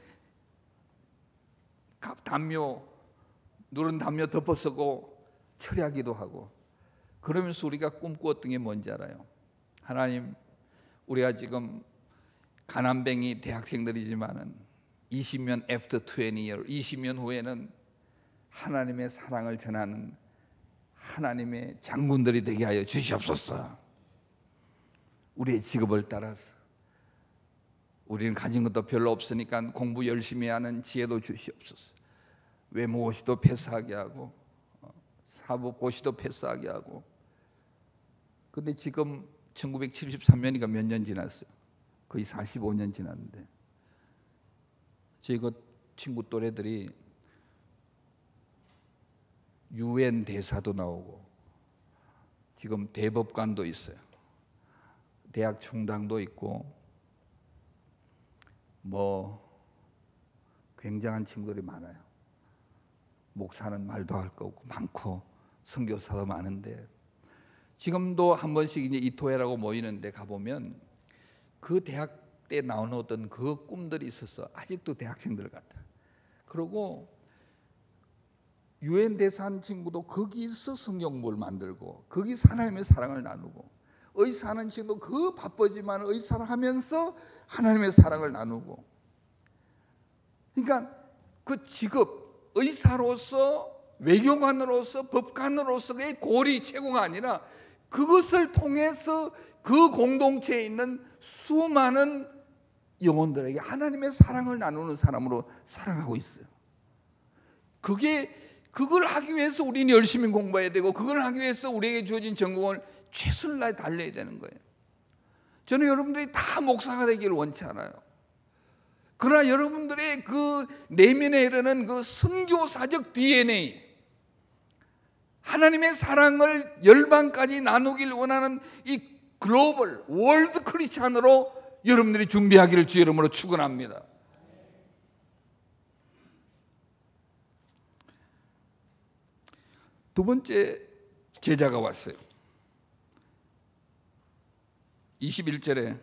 누른 담요 덮어쓰고 철야기도 하고, 그러면서 우리가 꿈꾸었던 게 뭔지 알아요? 하나님, 우리가 지금 가난뱅이 대학생들이지만은 20년 after 20year, 20년 후에는 하나님의 사랑을 전하는 하나님의 장군들이 되게 하여 주시옵소서. 우리의 직업을 따라서 우리는 가진 것도 별로 없으니까 공부 열심히 하는 지혜도 주시옵소서. 외모고시도 패스하게 하고 사법고시도 패스하게 하고. 근데 지금 1973년이니까 몇 년 지났어요? 거의 45년 지났는데 저희 그 친구 또래들이 UN 대사도 나오고 지금 대법관도 있어요. 대학 총장도 있고 굉장한 친구들이 많아요. 목사는 말도 할 거 없고 많고 선교사도 많은데, 지금도 한 번씩 이제 이토해라고 모이는데 가보면 그 대학 때 나오던 그 꿈들이 있어서 아직도 대학생들 같아. 그리고 유엔 대사한 친구도 거기서 성경부를 만들고 거기서 하나님의 사랑을 나누고, 의사하는 친구도 그 바쁘지만 의사를 하면서 하나님의 사랑을 나누고. 그러니까 그 직업, 의사로서, 외교관으로서, 법관으로서의 골이 최고가 아니라 그것을 통해서 그 공동체에 있는 수많은 영혼들에게 하나님의 사랑을 나누는 사람으로 살아가고 있어요. 그걸 하기 위해서 우리는 열심히 공부해야 되고, 그걸 하기 위해서 우리에게 주어진 전공을 최선을 다해 달려야 되는 거예요. 저는 여러분들이 다 목사가 되기를 원치 않아요. 그러나 여러분들의 그 내면에 흐르는 그 선교사적 DNA, 하나님의 사랑을 열방까지 나누길 원하는 이 글로벌 월드 크리스찬으로 여러분들이 준비하기를 주의 이름으로 축원합니다. 두 번째 제자가 왔어요. 21절에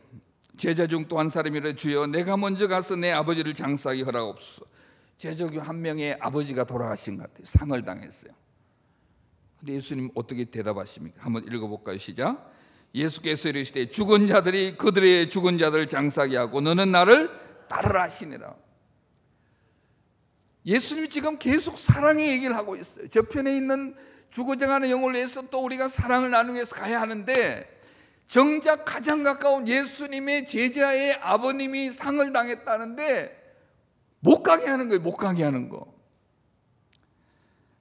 제자 중 또 한 사람이 이르되 주여 내가 먼저 가서 내 아버지를 장사하게 허락옵소서. 제자 중 한 명의 아버지가 돌아가신 것 같아요. 상을 당했어요. 근데 예수님 어떻게 대답하십니까? 한번 읽어볼까요? 시작. 예수께서 이르시되 죽은 자들이 그들의 죽은 자들을 장사하게 하고 너는 나를 따르라 하시니라. 예수님이 지금 계속 사랑의 얘기를 하고 있어요. 저편에 있는 죽어져가는 영혼을 위해서 또 우리가 사랑을 나누기 위해서 가야 하는데, 정작 가장 가까운 예수님의 제자의 아버님이 상을 당했다는데 못 가게 하는 거예요. 못 가게 하는 거.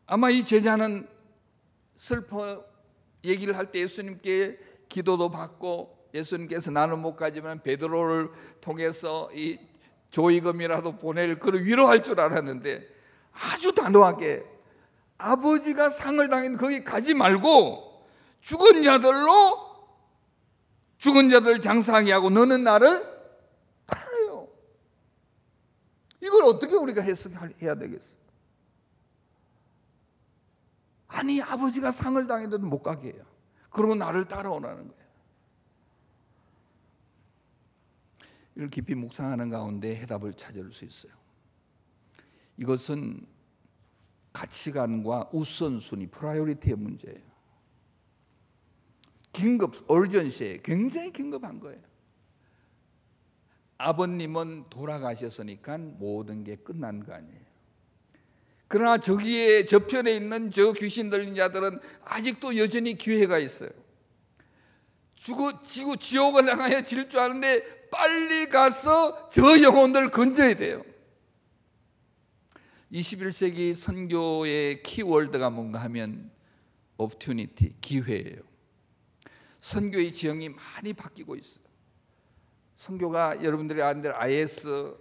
아마 이 제자는 슬퍼 얘기를 할 때 예수님께 기도도 받고, 예수님께서 나는 못 가지만 베드로를 통해서 이 조의금이라도 보낼 그를 위로할 줄 알았는데, 아주 단호하게 아버지가 상을 당했는데 거기 가지 말고 죽은 자들 장사하게 하고 너는 나를 따라요. 이걸 어떻게 우리가 해석해야 되겠어? 아니, 아버지가 상을 당했는데도 못 가게 해요. 그러고 나를 따라오라는 거예요. 이걸 깊이 묵상하는 가운데 해답을 찾을 수 있어요. 이것은 가치관과 우선순위, 프라이어리티의 문제예요. urgency에 굉장히 긴급한 거예요. 아버님은 돌아가셨으니까 모든 게 끝난 거 아니에요. 그러나 저기에 저편에 있는 저 귀신 들린 자들은 아직도 여전히 기회가 있어요. 지옥을 향하여 질 줄 아는데 빨리 가서 저 영혼들 건져야 돼요. 21세기 선교의 키워드가 뭔가 하면 opportunity, 기회예요. 선교의 지형이 많이 바뀌고 있어요. 선교가 여러분들이 아는 대로 IS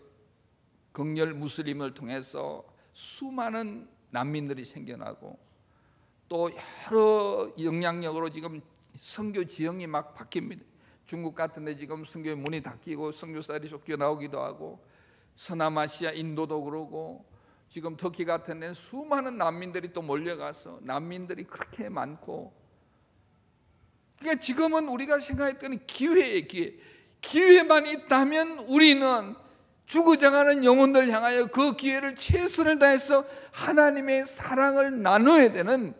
극렬 무슬림을 통해서 수많은 난민들이 생겨나고 또 여러 영향력으로 지금 선교 지형이 막 바뀝니다. 중국 같은 데 지금 선교의 문이 닫히고 선교사들이 쫓겨나오기도 하고, 서남아시아 인도도 그러고, 지금 터키 같은 데는 수많은 난민들이 또 몰려가서 난민들이 그렇게 많고, 그러니까 지금은 우리가 생각했던 기회예요. 기회만 있다면 우리는 죽어져가는 영혼들 향하여 그 기회를 최선을 다해서 하나님의 사랑을 나눠야 되는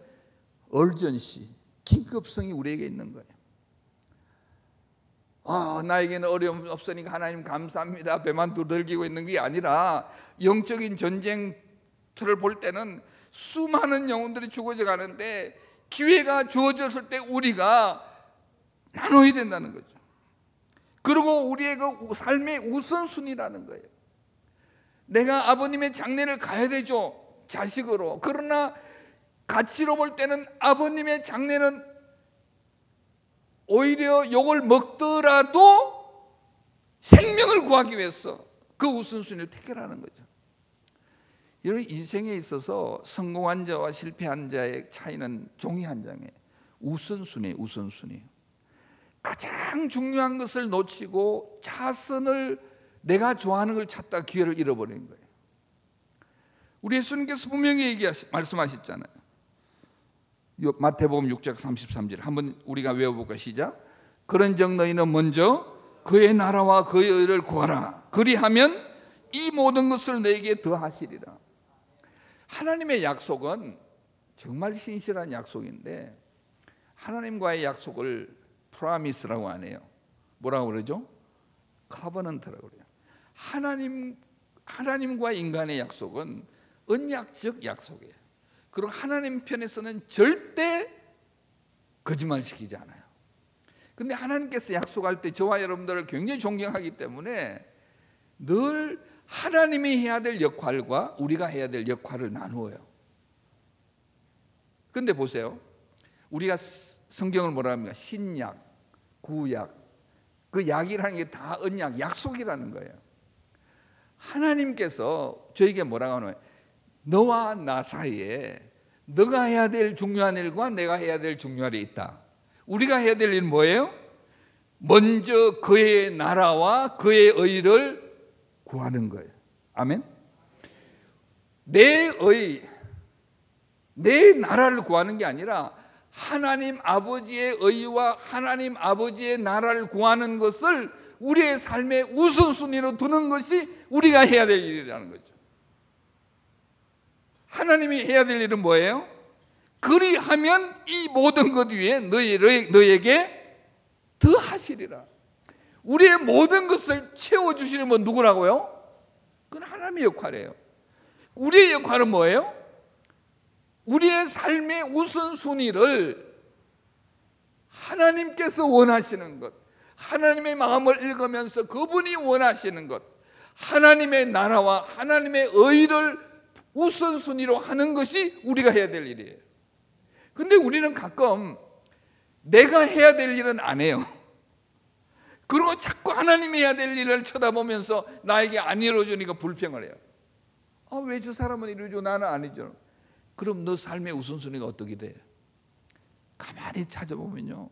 urgency, 긴급성이 우리에게 있는 거예요. 나에게는 어려움 없으니까 하나님 감사합니다, 배만 두들기고 있는 게 아니라, 영적인 전쟁터를 볼 때는 수많은 영혼들이 죽어져 가는데 기회가 주어졌을 때 우리가 나눠야 된다는 거죠. 그리고 우리의 그 삶의 우선순위라는 거예요. 내가 아버님의 장례를 가야 되죠, 자식으로. 그러나 가치로 볼 때는 아버님의 장례는 오히려 욕을 먹더라도 생명을 구하기 위해서 그 우선순위를 택하라는 거죠. 이런 인생에 있어서 성공한 자와 실패한 자의 차이는 종이 한 장에 우선순위. 가장 중요한 것을 놓치고 자선을, 내가 좋아하는 걸 찾다 기회를 잃어버린 거예요. 우리 예수님께서 분명히 말씀하셨잖아요. 마태복음 6장 33절 한번 우리가 외워볼까? 시작. 그런즉 너희는 먼저 그의 나라와 그의 의를 구하라. 그리하면 이 모든 것을 너에게 더하시리라. 하나님의 약속은 정말 신실한 약속인데, 하나님과의 약속을 프라미스라고 안 해요. 뭐라고 그러죠? 커버넌트라고 그래요. 하나님과 인간의 약속은 언약적 약속이에요. 그리고 하나님 편에서는 절대 거짓말시키지 않아요. 근데 하나님께서 약속할 때 저와 여러분들을 굉장히 존경하기 때문에 늘 하나님이 해야 될 역할과 우리가 해야 될 역할을 나누어요. 근데 보세요, 우리가 성경을 뭐라 합니까? 신약, 구약, 그 약이라는 게 다 언약, 약속이라는 거예요. 하나님께서 저에게 뭐라고 하는 거예요? 너와 나 사이에 너가 해야 될 중요한 일과 내가 해야 될 중요한 일이 있다. 우리가 해야 될 일은 뭐예요? 먼저 그의 나라와 그의 의를 구하는 거예요. 아멘. 내 나라를 구하는 게 아니라 하나님 아버지의 의와 하나님 아버지의 나라를 구하는 것을 우리의 삶의 우선순위로 두는 것이 우리가 해야 될 일이라는 거죠. 하나님이 해야 될 일은 뭐예요? 그리하면 이 모든 것 위에 너에게 더하시리라. 우리의 모든 것을 채워주시는 분 누구라고요? 그건 하나님의 역할이에요. 우리의 역할은 뭐예요? 우리의 삶의 우선순위를 하나님께서 원하시는 것, 하나님의 마음을 읽으면서 그분이 원하시는 것, 하나님의 나라와 하나님의 의를 우선순위로 하는 것이 우리가 해야 될 일이에요. 근데 우리는 가끔 내가 해야 될 일은 안 해요. 그리고 자꾸 하나님이 해야 될 일을 쳐다보면서 나에게 안 이루어지니까 불평을 해요. 왜 저 사람은 이러죠? 나는 아니죠. 그럼 너 삶의 우선순위가 어떻게 돼? 가만히 찾아보면요,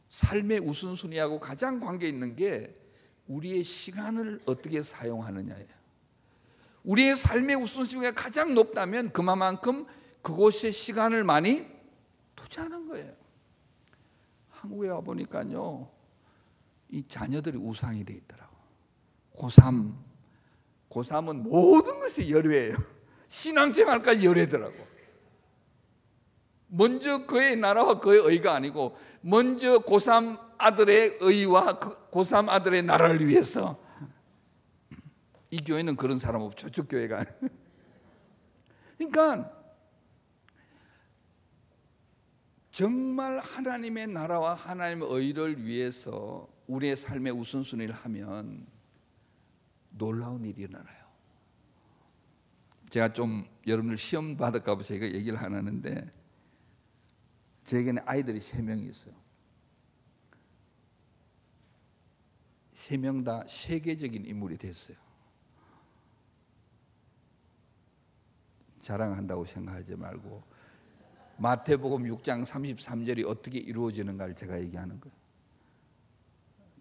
삶의 우선순위하고 가장 관계 있는 게 우리의 시간을 어떻게 사용하느냐예요. 우리의 삶의 우선순위가 가장 높다면 그만큼 그곳에 시간을 많이 투자하는 거예요. 한국에 와 보니까요, 이 자녀들이 우상이 돼 있더라고. 고3은 모든 것이 열애예요. 신앙생활까지 열애더라고. 먼저 그의 나라와 그의 의가 아니고 먼저 고3 아들의 의와 고3 아들의 나라를 위해서. 이 교회는 그런 사람 없죠. 저쪽 교회가. 그러니까 정말 하나님의 나라와 하나님의 의를 위해서 우리의 삶의 우선순위를 하면 놀라운 일이 일어나요. 제가 좀 여러분들 시험 받을까 봐 제가 얘기를 안 하는데, 저에게는 아이들이 3명이 있어요. 3명 다 세계적인 인물이 됐어요. 자랑한다고 생각하지 말고 마태복음 6장 33절이 어떻게 이루어지는가를 제가 얘기하는 거예요.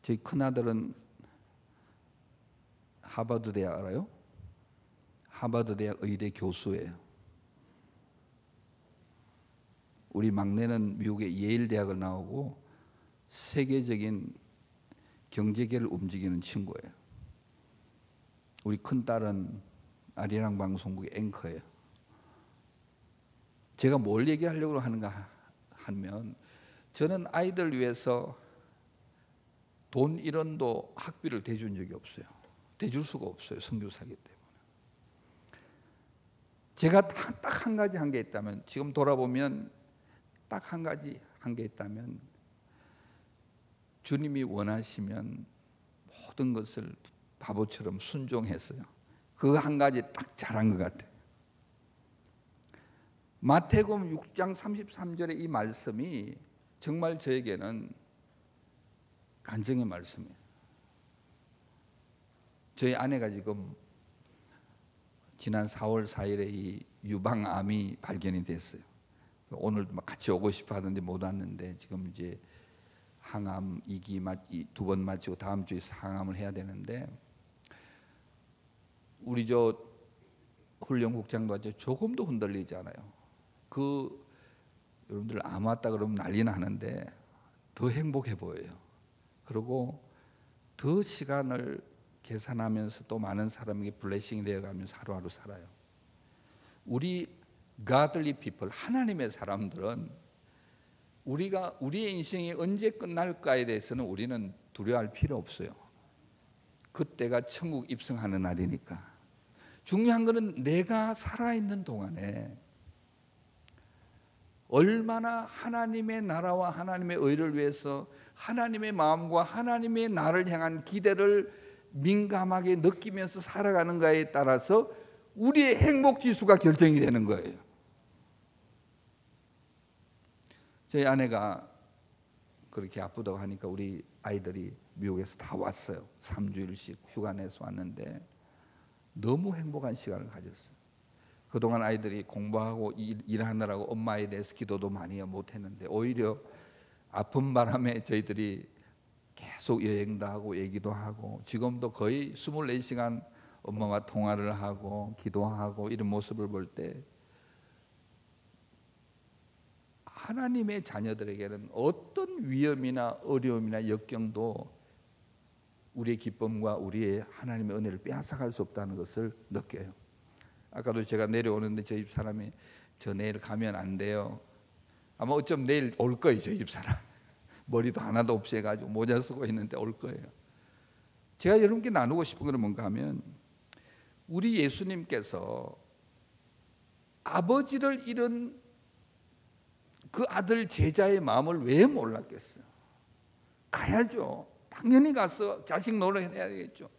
저희 큰아들은 하버드 대학 알아요? 하버드 대학 의대 교수예요. 우리 막내는 미국의 예일 대학을 나오고 세계적인 경제계를 움직이는 친구예요. 우리 큰딸은 아리랑 방송국의 앵커예요. 제가 뭘 얘기하려고 하는가 하면, 저는 아이들 위해서 돈 1원도 학비를 대준 적이 없어요. 대줄 수가 없어요. 선교사기 때문에. 제가 딱 한 가지 한 게 있다면, 지금 돌아보면 딱 한 가지 한 게 있다면, 주님이 원하시면 모든 것을 바보처럼 순종했어요. 그 한 가지 딱 잘한 것 같아요. 마태복음 6장 33절의 이 말씀이 정말 저에게는 간증의 말씀이에요. 저희 아내가 지금 지난 4월 4일에 이 유방암이 발견이 됐어요. 오늘도 막 같이 오고 싶어 하는데 못 왔는데, 지금 이제 항암 2기 2번 마치고 다음 주에 항암을 해야 되는데, 우리 저 훈련국장도 아주 조금도 흔들리지 않아요. 여러분들 암 왔다 그러면 난리는 하는데 더 행복해 보여요. 그리고 더 시간을 계산하면서 또 많은 사람에게 블레싱이 되어가면서 하루하루 살아요. 우리 godly people, 하나님의 사람들은 우리의 인생이 언제 끝날까에 대해서는 우리는 두려워할 필요 없어요. 그때가 천국 입성하는 날이니까. 중요한 것은 내가 살아있는 동안에 얼마나 하나님의 나라와 하나님의 의를 위해서 하나님의 마음과 하나님의 나를 향한 기대를 민감하게 느끼면서 살아가는가에 따라서 우리의 행복 지수가 결정이 되는 거예요. 저희 아내가 그렇게 아프다고 하니까 우리 아이들이 미국에서 다 왔어요. 3주일씩 휴가 내서 왔는데 너무 행복한 시간을 가졌어요. 그동안 아이들이 공부하고 일하느라고 엄마에 대해서 기도도 많이 못했는데, 오히려 아픈 바람에 저희들이 계속 여행도 하고 얘기도 하고, 지금도 거의 24시간 엄마와 통화를 하고 기도하고 이런 모습을 볼 때, 하나님의 자녀들에게는 어떤 위험이나 어려움이나 역경도 우리의 기쁨과 우리의 하나님의 은혜를 빼앗아갈 수 없다는 것을 느껴요. 아까도 제가 내려오는데 저희 집사람이 저 내일 가면 안 돼요. 아마 어쩜 내일 올 거예요. 저희 집사람 머리도 하나도 없이 해가지고 모자 쓰고 있는데 올 거예요. 제가 여러분께 나누고 싶은 건 뭔가 하면, 우리 예수님께서 아버지를 잃은 그 아들 제자의 마음을 왜 몰랐겠어요? 가야죠. 당연히 가서 자식 노릇해야 되겠죠.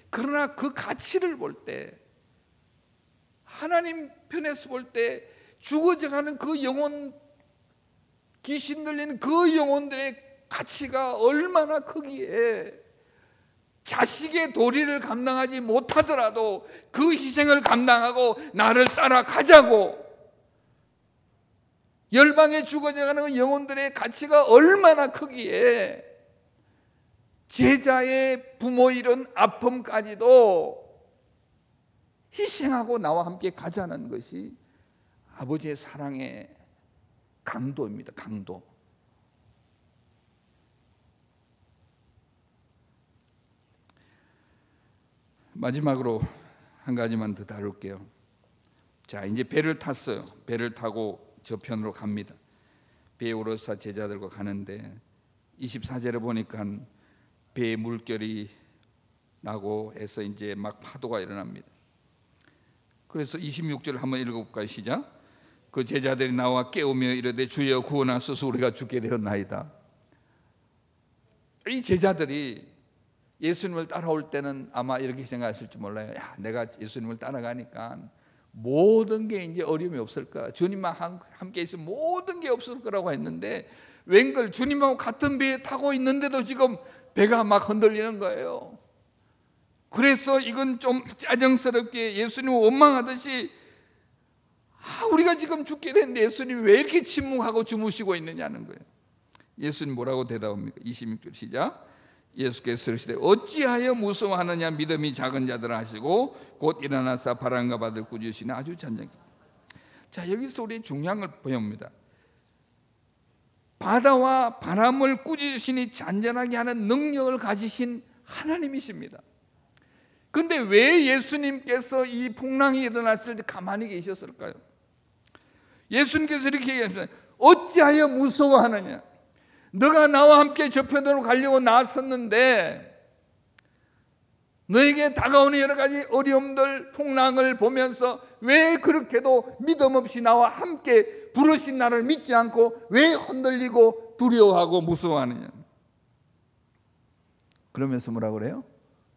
그러나 그 가치를 볼 때, 하나님 편에서 볼 때 죽어져가는 그 영혼, 귀신 들리는 그 영혼들의 가치가 얼마나 크기에 자식의 도리를 감당하지 못하더라도 그 희생을 감당하고 나를 따라가자고, 열방에 죽어져가는 영혼들의 가치가 얼마나 크기에 제자의 부모 잃은 아픔까지도 희생하고 나와 함께 가자는 것이 아버지의 사랑의 강도입니다. 강도. 마지막으로 한 가지만 더 다룰게요. 자, 이제 배를 탔어요. 배를 타고 저편으로 갑니다. 배에 오르사 제자들과 가는데 24절에 보니까 배에 물결이 나고 해서 이제 막 파도가 일어납니다. 그래서 26절을 한번 읽어볼까요? 시작. 그 제자들이 나와 깨우며 이르되 주여 구원하소서 우리가 죽게 되었나이다. 이 제자들이 예수님을 따라올 때는 아마 이렇게 생각했을지 몰라요. 야, 내가 예수님을 따라가니까 모든 게 이제 어려움이 없을 거야. 주님만 함께 있으면 모든 게 없을 거라고 했는데 웬걸 주님하고 같은 배에 타고 있는데도 지금 배가 막 흔들리는 거예요. 그래서 이건 좀 짜증스럽게 예수님을 원망하듯이 우리가 지금 죽게 됐는데 예수님이 왜 이렇게 침묵하고 주무시고 있느냐는 거예요. 예수님 뭐라고 대답합니까? 26절 시작. 예수께서 이르시되 어찌하여 무서워하느냐 믿음이 작은 자들아 하시고 곧 일어나서 바람과 바다를 꾸짖으시니 아주 잔잔히. 자, 여기서 우리 중요한 걸 배웁니다. 바다와 바람을 꾸짖으시니 잔잔하게 하는 능력을 가지신 하나님이십니다. 근데 왜 예수님께서 이 풍랑이 일어났을 때 가만히 계셨을까요? 예수님께서 이렇게 얘기하셨어요. 어찌하여 무서워하느냐? 너가 나와 함께 저편으로 가려고 나섰는데 너에게 다가오는 여러 가지 어려움들, 풍랑을 보면서 왜 그렇게도 믿음 없이 나와 함께 부르신 나를 믿지 않고 왜 흔들리고 두려워하고 무서워하느냐? 그러면서 뭐라고 그래요?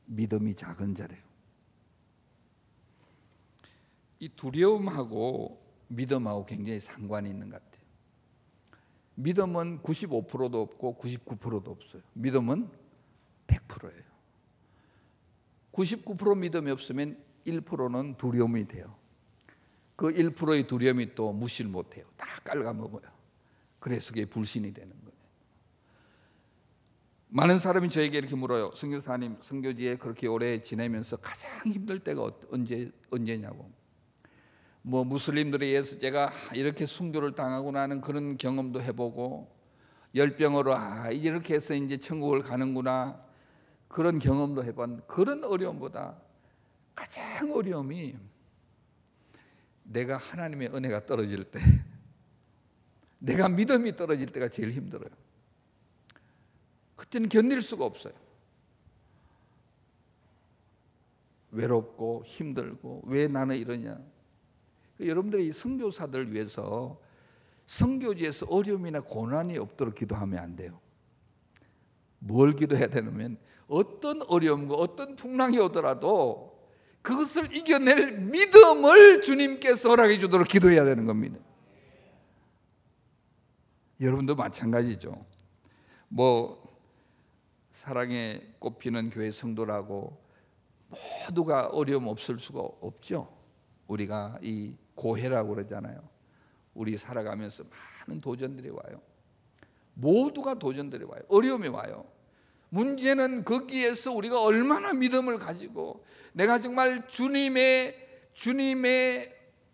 믿음이 작은 자래요. 이 두려움하고 믿음하고 굉장히 상관이 있는 것 같아요. 믿음은 95%도 없고 99%도 없어요. 믿음은 100%예요. 99% 믿음이 없으면 1%는 두려움이 돼요. 그 1%의 두려움이 또 무시를 못해요. 다 깔아먹어요. 그래서 그게 불신이 되는 거예요. 많은 사람이 저에게 이렇게 물어요. 선교사님, 선교지에 그렇게 오래 지내면서 가장 힘들 때가 언제냐고. 뭐 무슬림들에 의해서 제가 이렇게 순교를 당하고 나는 그런 경험도 해보고 열병으로 이렇게 해서 이제 천국을 가는구나 그런 경험도 해본 그런 어려움보다 가장 어려움이 내가 하나님의 은혜가 떨어질 때, 내가 믿음이 떨어질 때가 제일 힘들어요. 그때는 견딜 수가 없어요. 외롭고 힘들고 왜 나는 이러냐. 여러분들이 이 선교사들 위해서 선교지에서 어려움이나 고난이 없도록 기도하면 안 돼요. 뭘 기도해야 되냐면 어떤 어려움과 어떤 풍랑이 오더라도 그것을 이겨낼 믿음을 주님께서 허락해 주도록 기도해야 되는 겁니다. 여러분도 마찬가지죠. 뭐 사랑에 꼽히는 교회 성도라고 모두가 어려움 없을 수가 없죠. 우리가 이 고해라고 그러잖아요. 우리 살아가면서 많은 도전들이 와요. 모두가 도전들이 와요. 어려움이 와요. 문제는 거기에서 우리가 얼마나 믿음을 가지고 내가 정말 주님의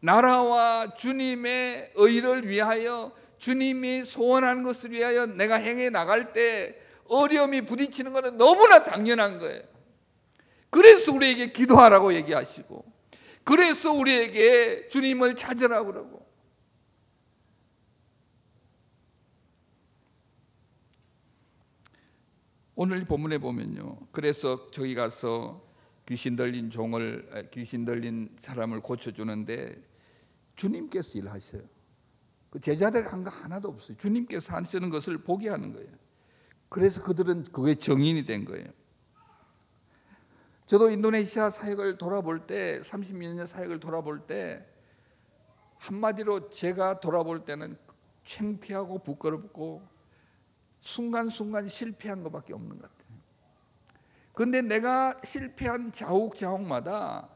나라와 주님의 의를 위하여 주님이 소원하는 것을 위하여 내가 행해 나갈 때 어려움이 부딪히는 것은 너무나 당연한 거예요. 그래서 우리에게 기도하라고 얘기하시고 그래서 우리에게 주님을 찾으라고 그러고 오늘 본문에 보면요. 그래서 저기 가서 귀신 들린 사람을 고쳐주는데 주님께서 일하셔요. 그 제자들 한 거 하나도 없어요. 주님께서 하시는 것을 보게 하는 거예요. 그래서 그들은 그게 정인이 된 거예요. 저도 인도네시아 사역을 돌아볼 때 30몇 년 사역을 돌아볼 때 한마디로 제가 돌아볼 때는 창피하고 부끄럽고 순간순간 실패한 것밖에 없는 것 같아요. 그런데 내가 실패한 자욱자욱마다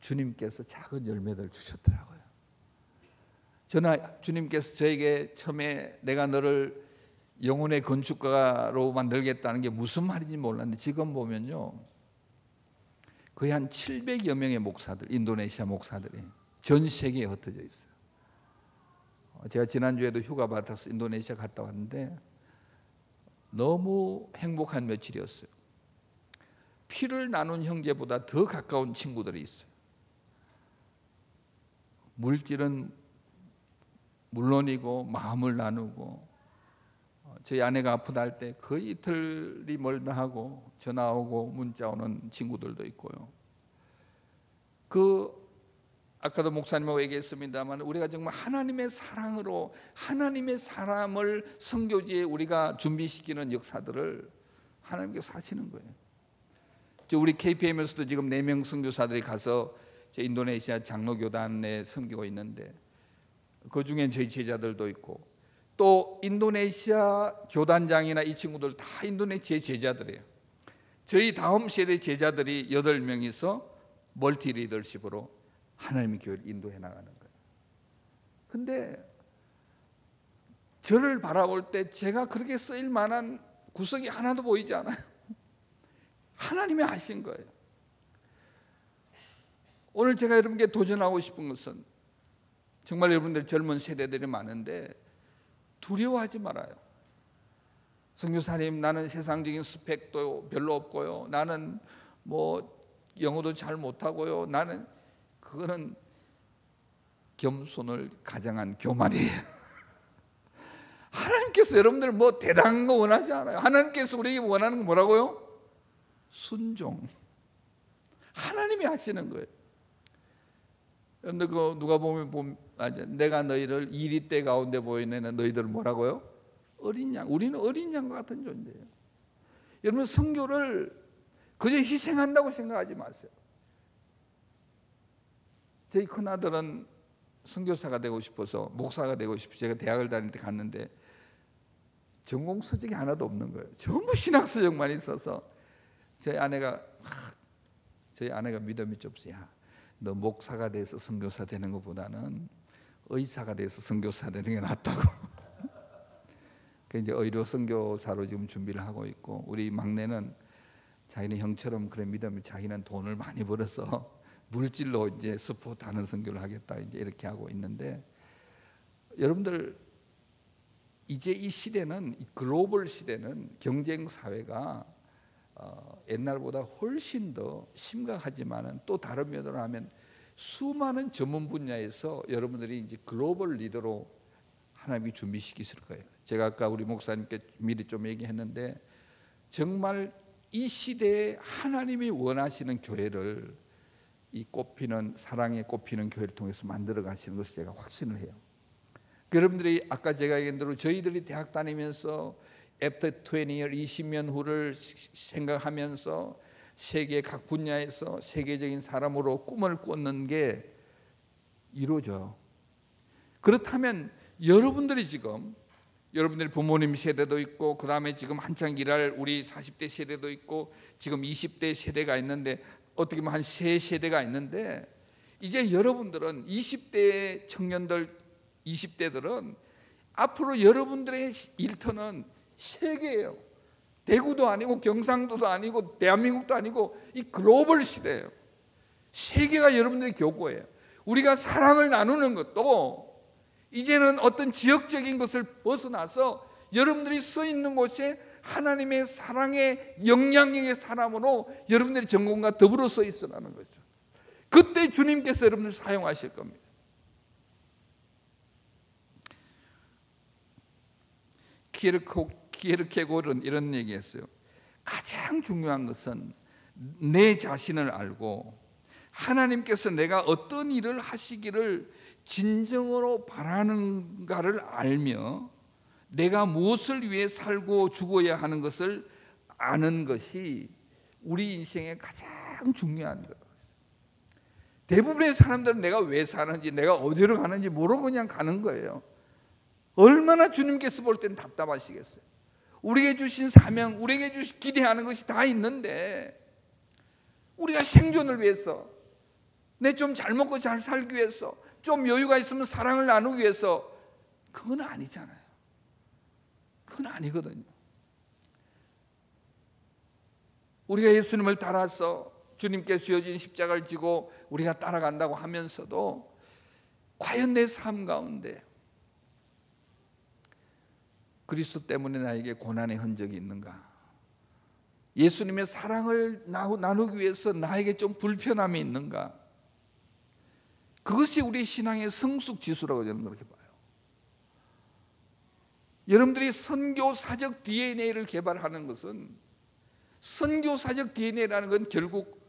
주님께서 작은 열매를 주셨더라고요. 주님께서 저에게 처음에 내가 너를 영혼의 건축가로 만들겠다는 게 무슨 말인지 몰랐는데 지금 보면요, 거의 한 700여 명의 목사들, 인도네시아 목사들이 전 세계에 흩어져 있어요. 제가 지난주에도 휴가 받아서 인도네시아 갔다 왔는데 너무 행복한 며칠이었어요. 피를 나눈 형제보다 더 가까운 친구들이 있어요. 물질은 물론이고 마음을 나누고, 저희 아내가 아프다 할 때 거의 이틀이 멀다 하고 전화 오고 문자 오는 친구들도 있고요. 아까도 목사님하고 얘기했습니다만 우리가 정말 하나님의 사랑으로 하나님의 사람을 선교지에 우리가 준비시키는 역사들을 하나님께서 하시는 거예요. 우리 KPM에서도 지금 4명 선교사들이 가서 인도네시아 장로교단에 섬기고 있는데 그 중에 저희 제자들도 있고, 또 인도네시아 교단장이나 이 친구들 다 인도네시아 제자들이에요. 저희 다음 세대 제자들이 8명이서 멀티 리더십으로 하나님의 교회를 인도해 나가는 거예요. 근데 저를 바라볼 때 제가 그렇게 쓰일 만한 구석이 하나도 보이지 않아요. 하나님이 하신 거예요. 오늘 제가 여러분께 도전하고 싶은 것은, 정말 여러분들 젊은 세대들이 많은데 두려워하지 말아요. 선교사님, 나는 세상적인 스펙도 별로 없고요, 나는 영어도 잘 못하고요, 그거는 겸손을 가장한 교만이에요. 하나님께서 여러분들 대단한 거 원하지 않아요. 하나님께서 우리에게 원하는 건 뭐라고요? 순종. 하나님이 하시는 거예요. 그런데 누가 보면 내가 너희를 이리 때 가운데 보이는 너희들은 뭐라고요? 어린 양. 우리는 어린 양과 같은 존재예요. 여러분, 선교를 그저 희생한다고 생각하지 마세요. 저희 큰아들은 선교사가 되고 싶어서, 목사가 되고 싶어서 제가 대학을 다닐 때 갔는데 전공 서적이 하나도 없는 거예요. 전부 신학 서적만 있어서 저희 아내가 믿음이 좀 없어요. 너 목사가 돼서 선교사 되는 것보다는 의사가 돼서 선교사 되는 게 낫다고. 이제 의료 선교사로 지금 준비를 하고 있고, 우리 막내는 자기는 형처럼 그런 믿음이, 자기는 돈을 많이 벌어서 물질로 이제 스포트하는 선교를 하겠다, 이제 이렇게 하고 있는데, 여러분들 이제 이 시대는, 이 글로벌 시대는 경쟁 사회가 옛날보다 훨씬 더 심각하지만은 또 다른 면으로 하면 수많은 전문 분야에서 여러분들이 이제 글로벌 리더로 하나님이 준비시키실 거예요. 제가 아까 우리 목사님께 미리 좀 얘기했는데, 정말 이 시대에 하나님이 원하시는 교회를, 이 꽃피는, 사랑에 꽃피는 교회를 통해서 만들어 가시는 것을 제가 확신을 해요. 여러분들이 아까 제가 얘기한 대로 저희들이 대학 다니면서 after 20year, 20년 후를 생각하면서 세계 각 분야에서 세계적인 사람으로 꿈을 꾸는 게 이루어져요. 그렇다면 여러분들이 지금, 여러분들이 부모님 세대도 있고, 그 다음에 지금 한창 일할 우리 40대 세대도 있고, 지금 20대 세대가 있는데, 어떻게 보면 한 3세대가 있는데, 이제 여러분들은 20대 청년들, 20대들은 앞으로 여러분들의 일터는 세계예요. 대구도 아니고 경상도도 아니고 대한민국도 아니고 이 글로벌 시대예요. 세계가 여러분들의 교구예요. 우리가 사랑을 나누는 것도 이제는 어떤 지역적인 것을 벗어나서 여러분들이 서 있는 곳에 하나님의 사랑의 영향력의 사람으로 여러분들이 전공과 더불어 서 있으라는 거죠. 그때 주님께서 여러분들 사용하실 겁니다. 키에르케고르는 이런 얘기했어요. 가장 중요한 것은 내 자신을 알고 하나님께서 내가 어떤 일을 하시기를 진정으로 바라는가를 알며 내가 무엇을 위해 살고 죽어야 하는 것을 아는 것이 우리 인생의 가장 중요한 거예요. 대부분의 사람들은 내가 왜 사는지, 내가 어디로 가는지 모르고 그냥 가는 거예요. 얼마나 주님께서 볼 때는 답답하시겠어요. 우리에게 주신 사명, 우리에게 주신 기대하는 것이 다 있는데 우리가 생존을 위해서, 내 좀 잘 먹고 잘 살기 위해서, 좀 여유가 있으면 사랑을 나누기 위해서, 그건 아니잖아요. 그건 아니거든요. 우리가 예수님을 따라서 주님께서 지어진 십자가를 지고 우리가 따라간다고 하면서도 과연 내 삶 가운데 그리스도 때문에 나에게 고난의 흔적이 있는가? 예수님의 사랑을 나누기 위해서 나에게 좀 불편함이 있는가? 그것이 우리 신앙의 성숙 지수라고 저는 그렇게 봐요. 여러분들이 선교사적 DNA를 개발하는 것은, 선교사적 DNA라는 건 결국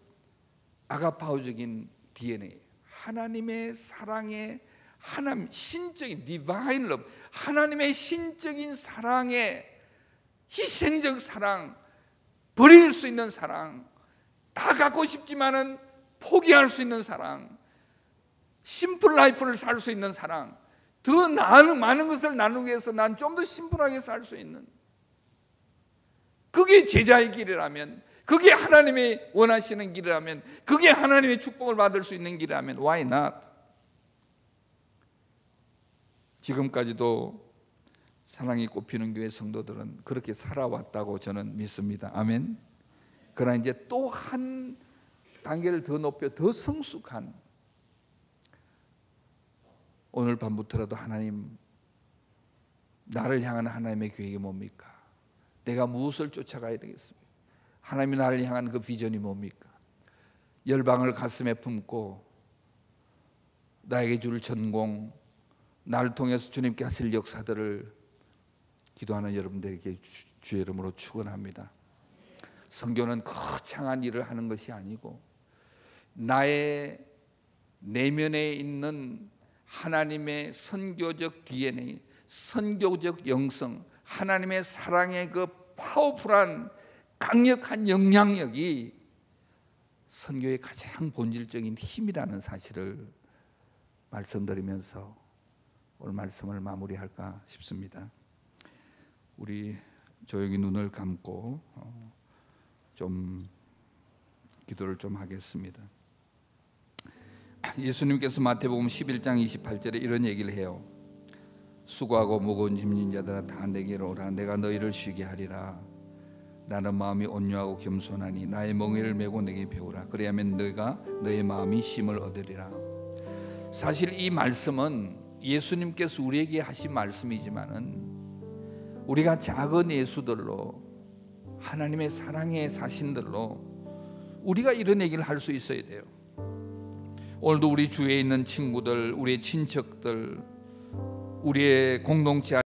아가파오적인 DNA, 하나님의 사랑의, 하나님 신적인 디바인 러브, 하나님의 신적인 사랑의 희생적 사랑, 버릴 수 있는 사랑, 다 갖고 싶지만은 포기할 수 있는 사랑, 심플 라이프를 살 수 있는 사랑, 더 많은 것을 나누기 위해서 난 좀 더 심플하게 살 수 있는, 그게 제자의 길이라면, 그게 하나님이 원하시는 길이라면, 그게 하나님의 축복을 받을 수 있는 길이라면 why not? 지금까지도 사랑이 꽃피는 교회 성도들은 그렇게 살아왔다고 저는 믿습니다. 아멘. 그러나 이제 또 한 단계를 더 높여 더 성숙한, 오늘 밤부터라도 하나님, 나를 향한 하나님의 계획이 뭡니까? 내가 무엇을 쫓아가야 되겠습니까? 하나님이 나를 향한 그 비전이 뭡니까? 열방을 가슴에 품고 나에게 줄 전공, 나를 통해서 주님께 하실 역사들을 기도하는 여러분들에게 주의 이름으로 축원합니다. 선교는 거창한 일을 하는 것이 아니고 나의 내면에 있는 하나님의 선교적 DNA, 선교적 영성, 하나님의 사랑의 그 파워풀한 강력한 영향력이 선교의 가장 본질적인 힘이라는 사실을 말씀드리면서 오늘 말씀을 마무리할까 싶습니다. 우리 조용히 눈을 감고 좀 기도를 좀 하겠습니다. 예수님께서 마태복음 11장 28절에 이런 얘기를 해요. 수고하고 무거운 짐진 자들아 다 내게로 오라. 내가 너희를 쉬게 하리라. 나는 마음이 온유하고 겸손하니 나의 멍에를 메고 내게 배우라. 그래야면 너희가 너의 마음이 쉼을 얻으리라. 사실 이 말씀은 예수님께서 우리에게 하신 말씀이지만은 우리가 작은 예수들로, 하나님의 사랑의 사신들로 우리가 이런 얘기를 할 수 있어야 돼요. 오늘도 우리 주위에 있는 친구들, 우리의 친척들, 우리의 공동체